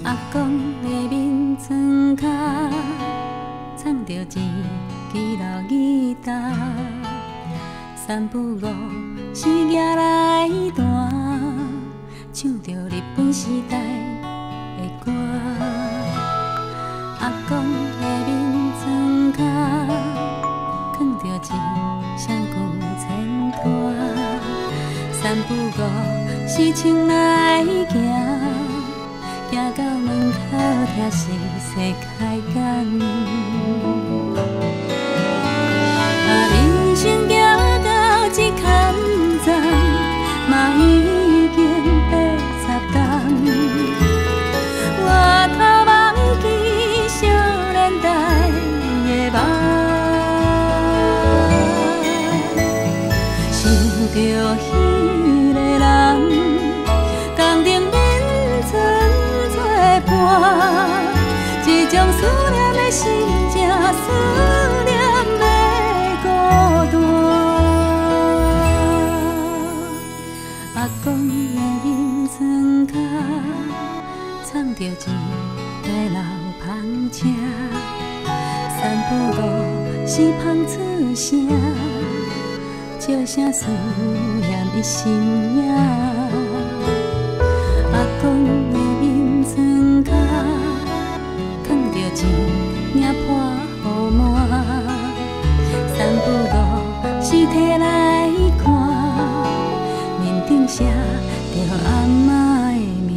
阿公的面床脚，藏着一支老吉他，三不五时夜来弹，唱着日本时代的歌。阿公的面床脚，藏着一双旧钱拖，三不五时唱来行。行到门口，听是世开讲。人生行到这坎站，嘛已经80冬。我头忘记少年代的梦，想着彼个人。一种思念的心情，思念的孤单。阿公的面着一块老香车，散步路是芳出声，笑声思念伊身影。阿公的面床角，藏着一领破雨满，散步路是摕来看，面顶写着阿嬷的名。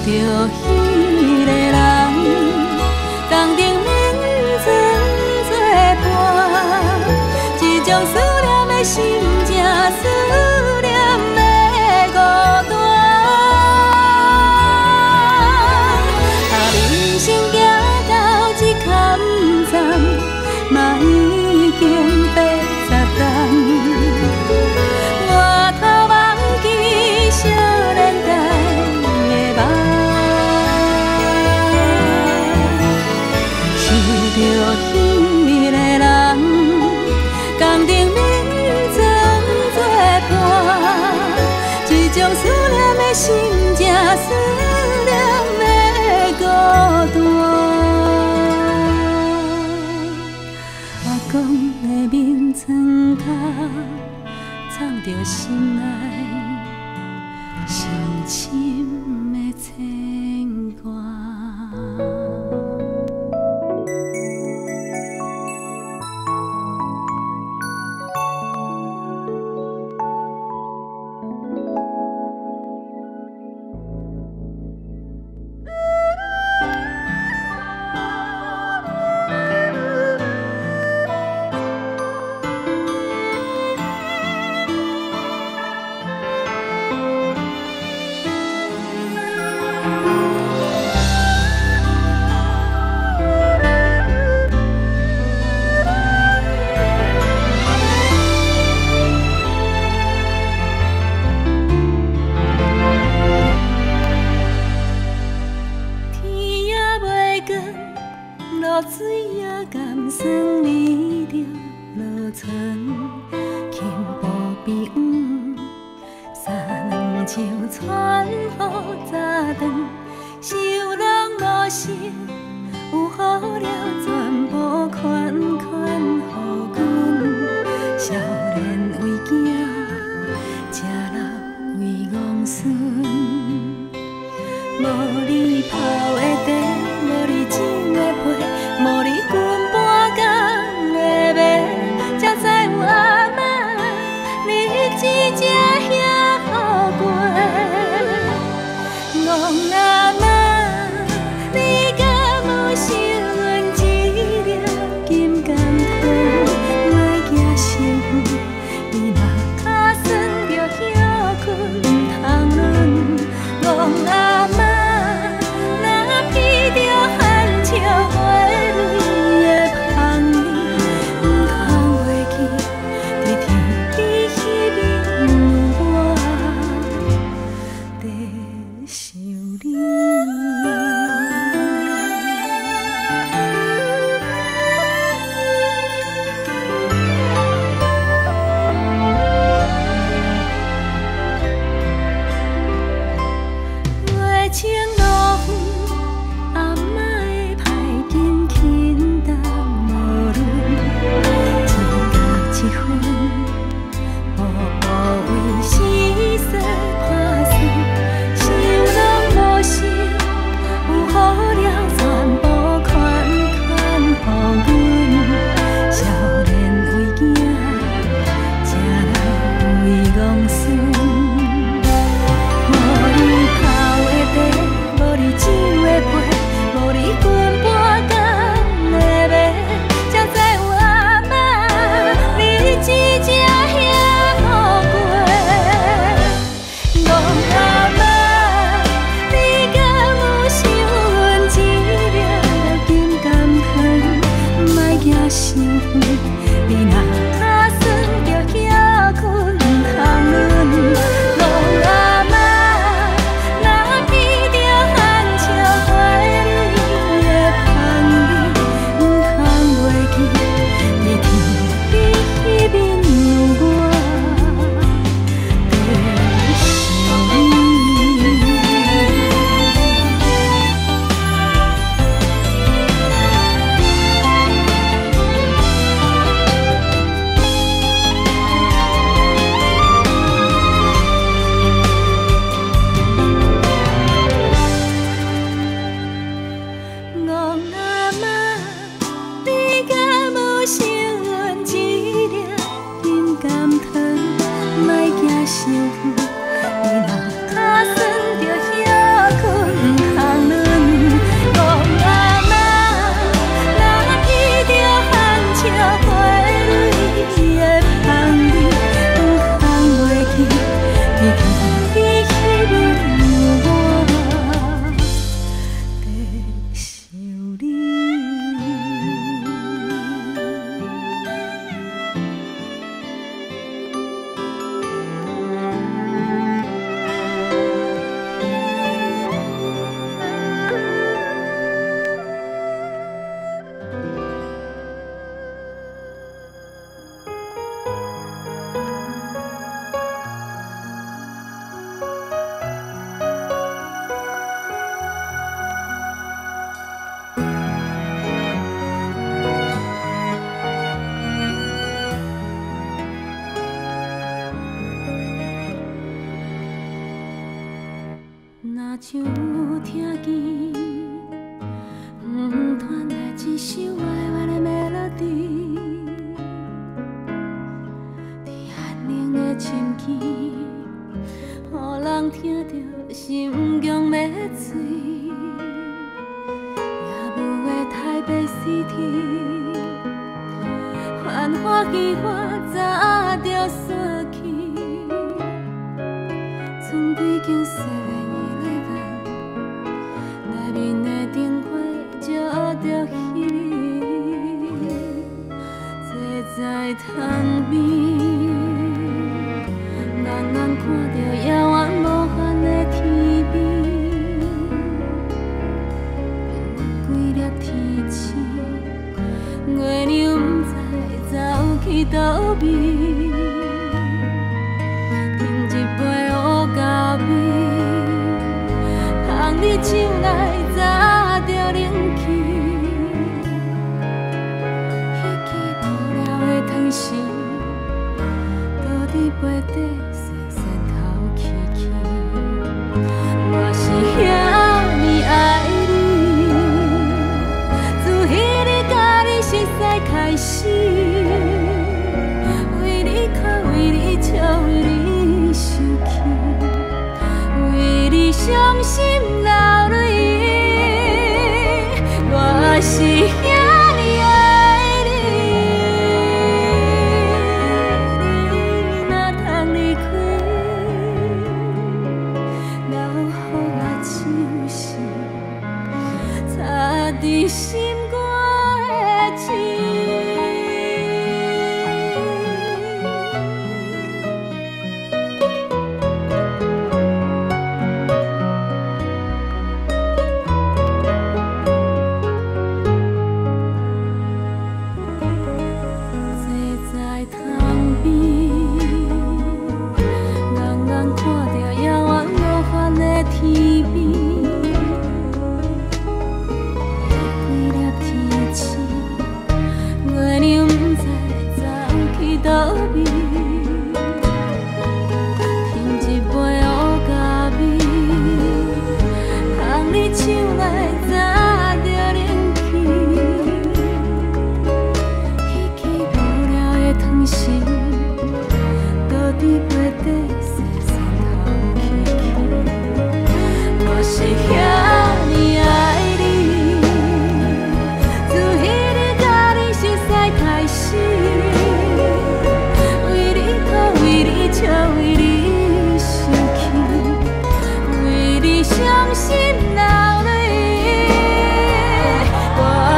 着彼个人，同顶面装作伴，一种思念的心情，思念的孤单。人生行到这坎站，嘛已经80冬。我头忘记少年代。着彼个人，共顶面装作伴，一种思念的心情，思念的孤单。阿公的面床角，藏着心爱上深的牵挂。露水也甘酸，染着落春。轻步边黄，三树传予早长。修人无心，有好了全部款款予阮。少年为囝，吃老为戆孙。无你泡的茶，无你种的被。无你裙半工的麦，才知有阿嬷日子才遐好过。戆阿嬷，你敢有想阮一粒金甘糖？莫惊辛苦，你若脚酸着休困，毋通论。戆阿嬷。若像有听见，传来一首歪歪的 melody， 伫安宁的深更，予人听着心强要碎，夜幕的台北 City， 繁华戏花早着散去，剩几间7-Eleven， 内面的灯火照着彼，坐在窗边，眼眼看着遥远无限的天边，有几粒天星，月亮不知走去倒边。你手内早着冷去，彼支无聊的糖心，倒伫杯底踅头起起。我是遐尼爱你，自彼日甲你熟悉开始，为你哭，为你笑，为你生气，为你伤心。我是遐尼爱你，你若通离开，留予我就是插伫心肝的刺。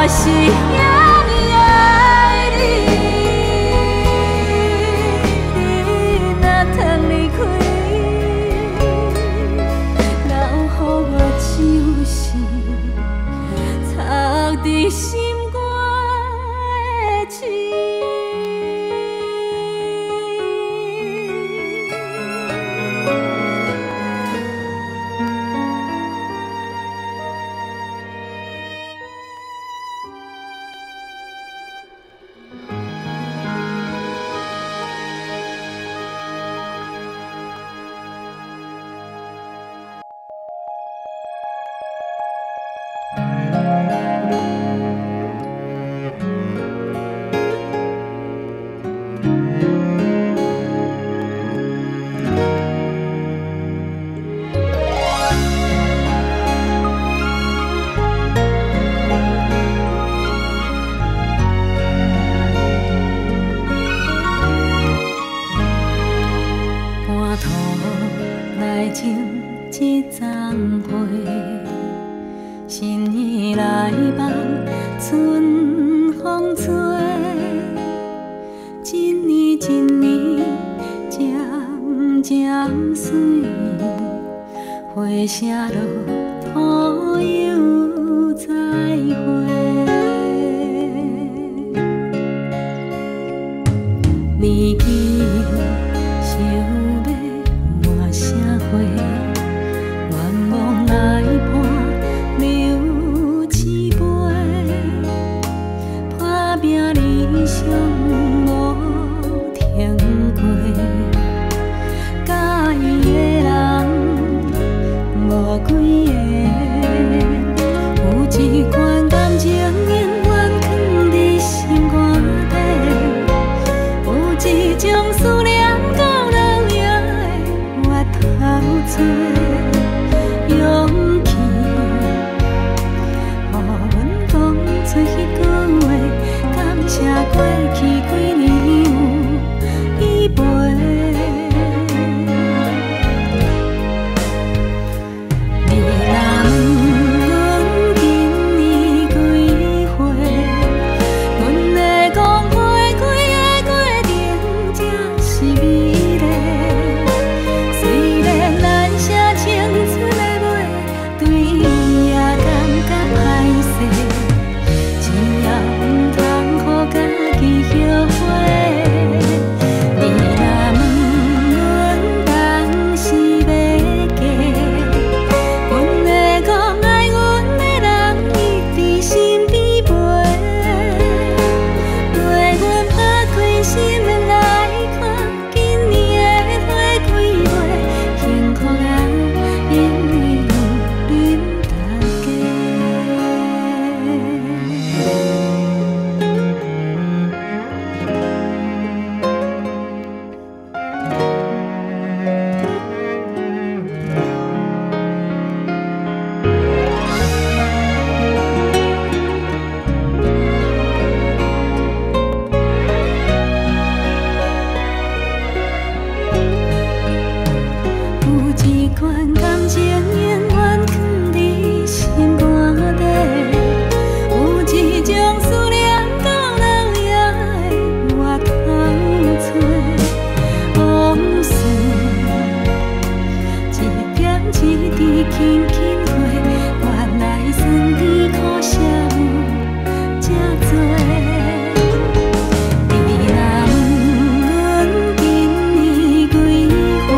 是遐尼爱你，你若通离开，留予我就是插伫心肝的刺。花谢落土又再会，年纪想要换社会，愿望来伴流一杯，打拼理想无停过。找勇气，予阮讲出迄句话，感谢过去几年有依陪。你若问阮今年几岁，阮会讲花开的过程才是美丽。虽然咱写青春的话，对伊也感觉歹势，只要毋通予家己后悔。你若问阮当时要嫁，阮会讲爱阮的人一直身边陪，陪阮打开心门来看今年的花开月，幸福啊，因为有恁大家。有一款感情永远藏伫心肝底，有一种思念到老也会活通找。往事一点一滴轻轻过，原来酸甜苦涩有这多。你若问阮今年几岁，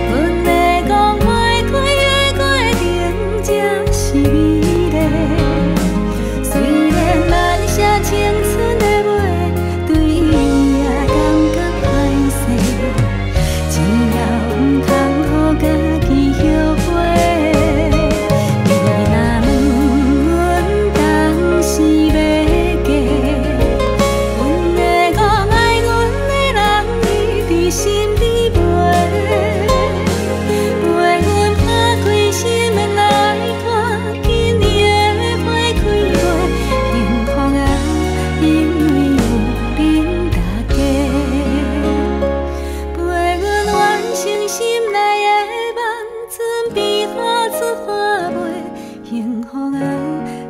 阮会讲花开的过程才是美丽。虽然咱写青春的话，对伊也感觉歹势，只要毋通予家己后悔。你若问阮当时要嫁，阮会讲爱阮的人一直身边陪，陪阮打开心门来看今年的花开月，幸福啊，因为有恁大家，陪阮完成心内的梦，准备好出发袂，幸福啊，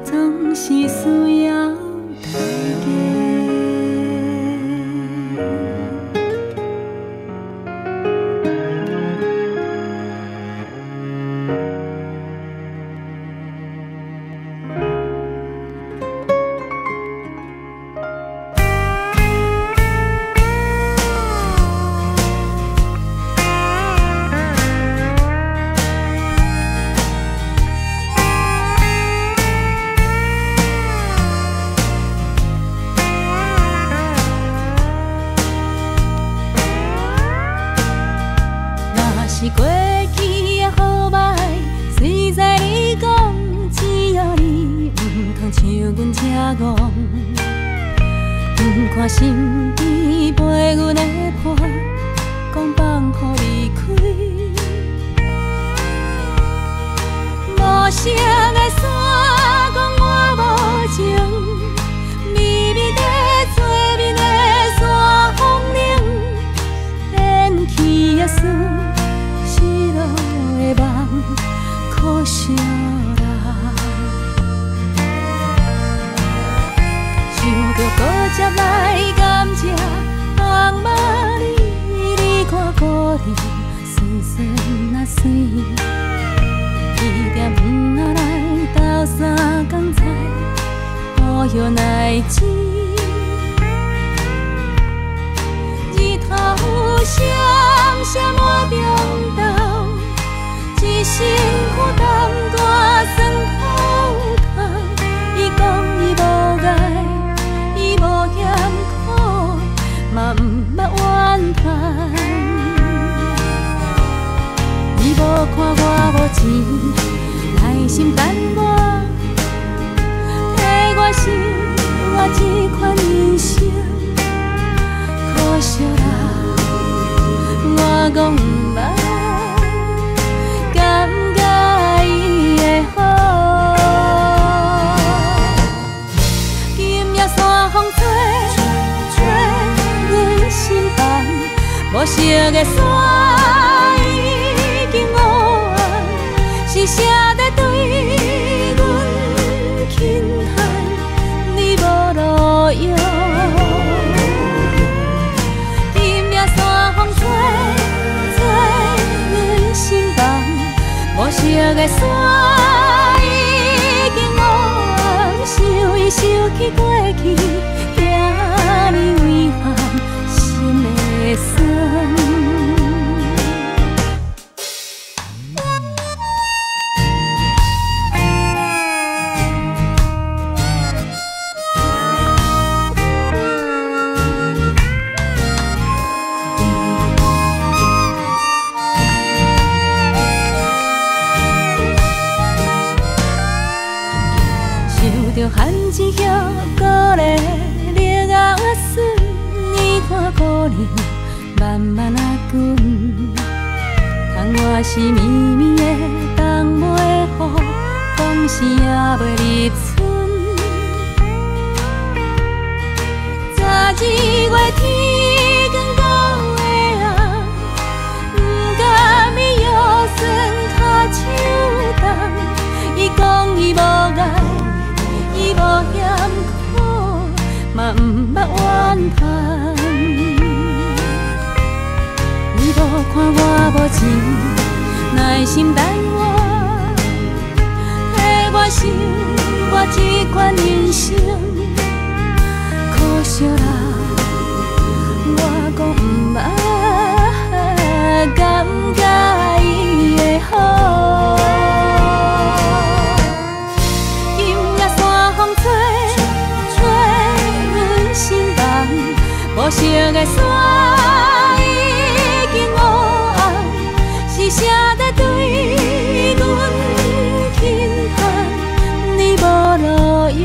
总是需要大家。若是过去的好歹，虽知你讲只要你毋通像阮这戆，毋看身边陪阮的伴，讲放乎离开，无声的山讲我无情，微微的做面的山风铃，连起也输。失落的梦，可惜人，想着搁接来感谢，红马你看故里酸酸啊酸，一点毋下来斗三工菜，乌叶来煮，日头闪闪满中昼。一身苦担大酸头痛，伊讲伊无爱，伊无嫌苦，嘛毋捌怨叹。伊无看我无钱，耐心等我，替我生活这款人生，可惜啦，我讲毋捌。个山已经黑暗，是谁在对阮轻喊？你无路用，今夜山风吹阮心房，无色个山已经黑暗，想伊想起过去，遐尼遗憾，心的酸。着寒枝叶，鼓励绿芽笋，年看苦凉，慢慢啊滚。窗外是绵绵的冬尾雨，风声也袂入村。12月天光到的暗，不甘伊腰酸脚手重，伊讲伊无爱。伊无嫌苦，嘛毋捌怨叹。伊无看我无钱，耐心等我，替我想我这款人生。可惜啦，我讲毋捌感觉伊的好。无色的山已经黑暗，是谁在对阮轻喊？你无路用，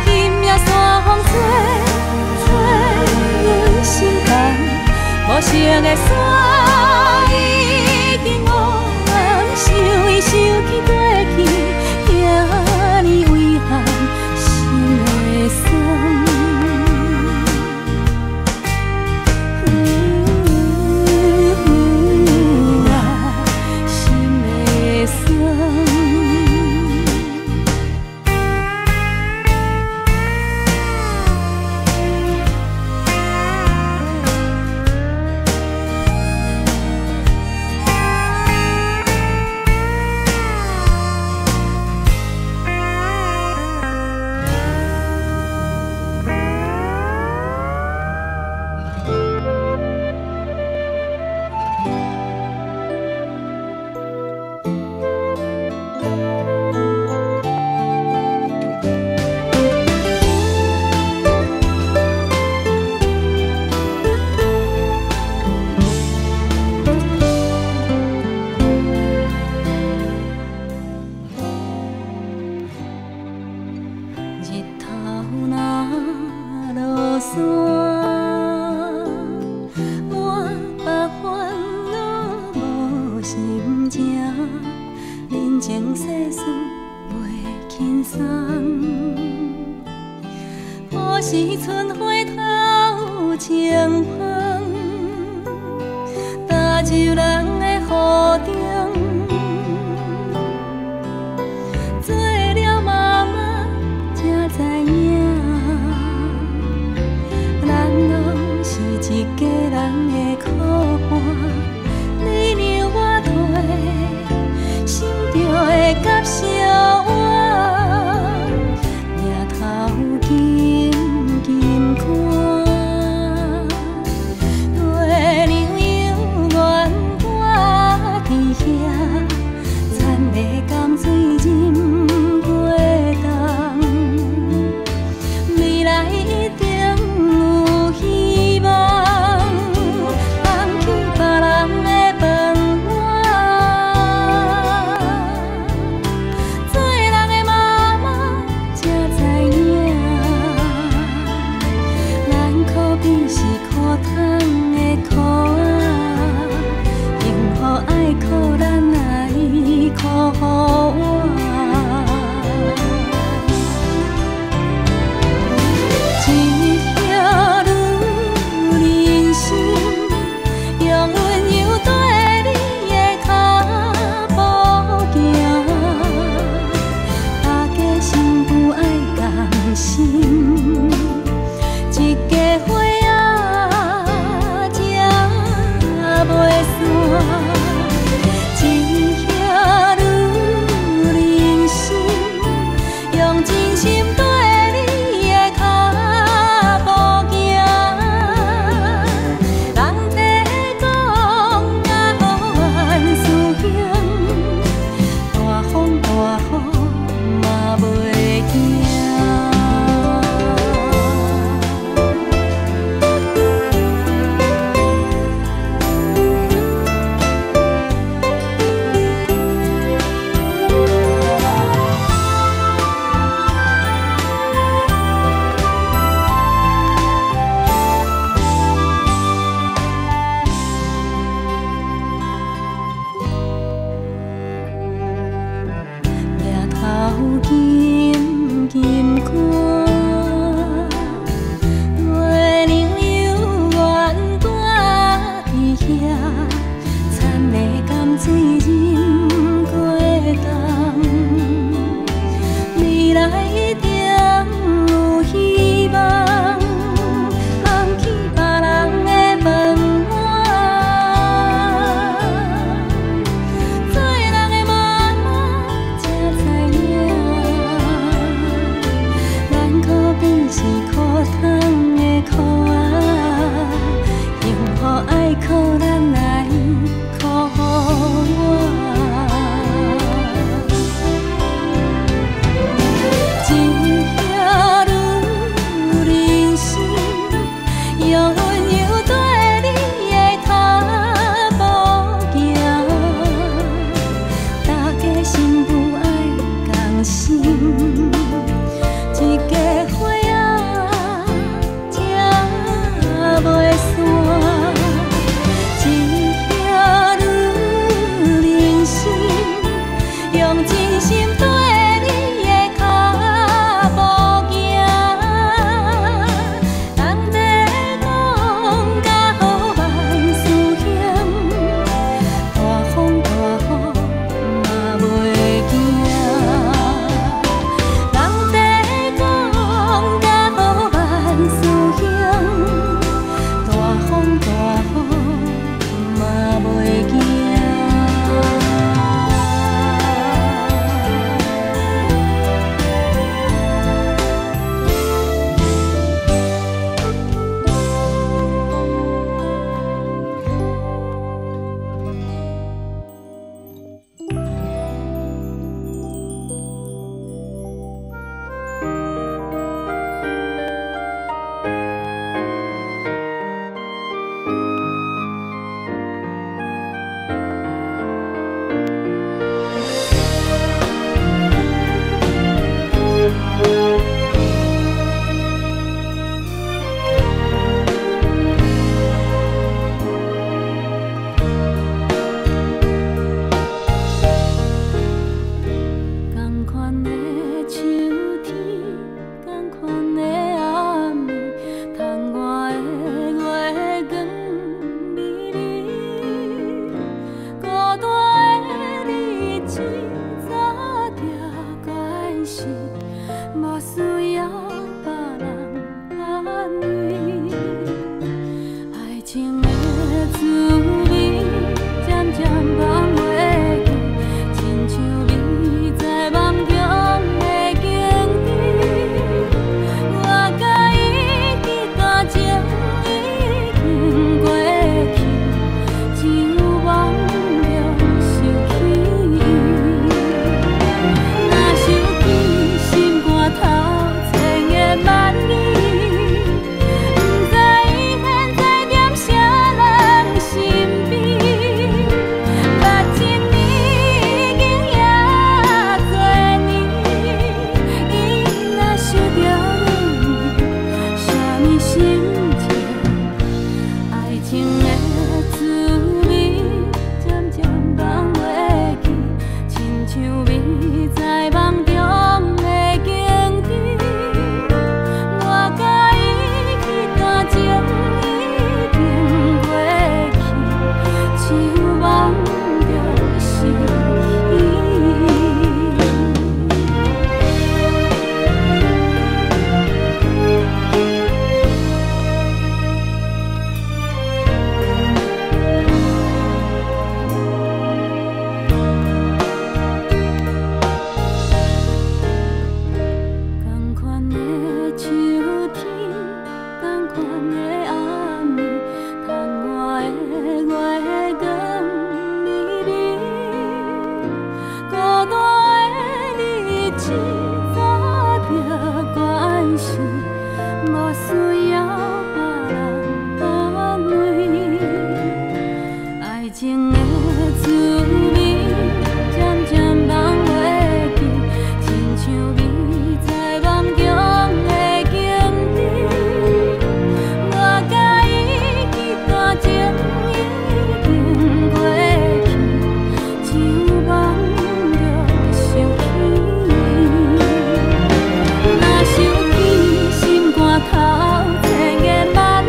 今夜山风吹阮心房，无色的山已经黑暗，想伊想起过去，遐尼遗憾。远情的滋味渐渐放袂记，亲像迷在梦中的经历。我甲伊彼段情已经过去，像梦中想起。若想起，心肝头千言万语。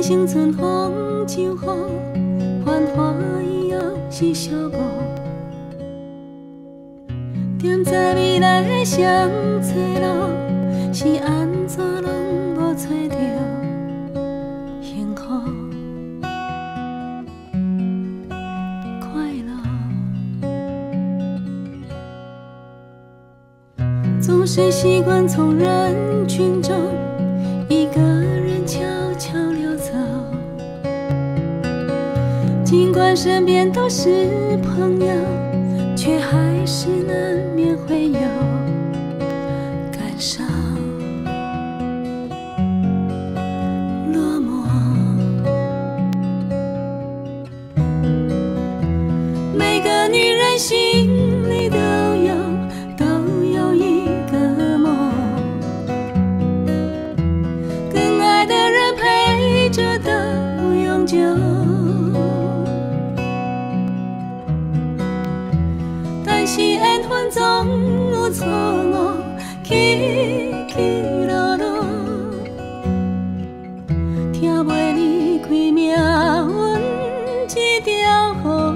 生春风秋雨，繁华以后是小雨。踮在未来的双岔路，是安怎拢无找着幸福快乐。总是习惯从人群中一个人悄悄溜走，尽管身边都是朋友，却还是难免会有感伤落寞。每个女人心里都有一个梦，更爱的人陪着的永久。但是缘分总有错误，起起落落，听袂离开命运这条河。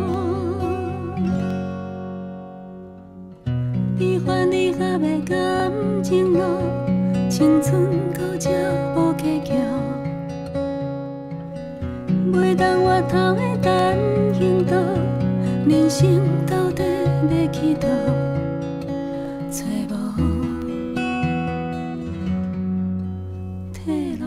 悲欢离合的感情路，青春到这无结局。袂当回头的单行道，人生到底要去倒？找无退路。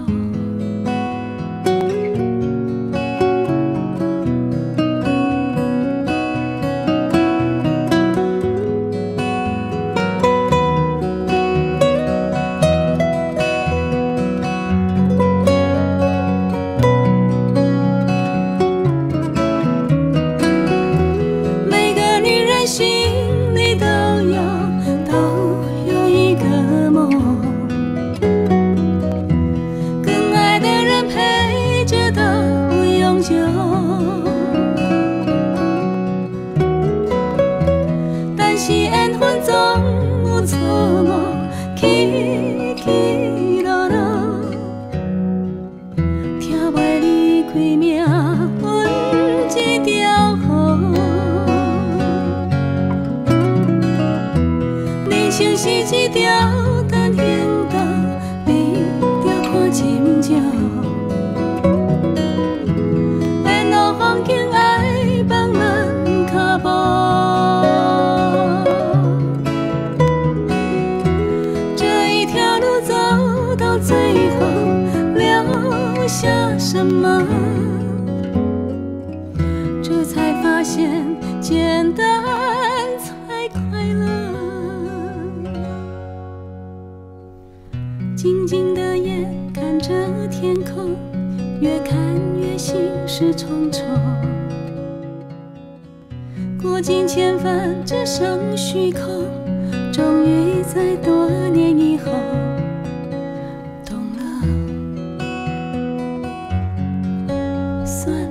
每个女人心里都有一个梦，更爱的人陪着到永久。但是缘分总有错误，起起落落，听袂离开命运这条河。人生是一条单行道，你着看深少。沿路风景爱放慢脚步，这一条路走到最后，留下什么？这才发现，简单才快乐。静静的眼看着天空，越看越心事重重。过尽千帆，只剩虚空。终于在多年以后，懂了，算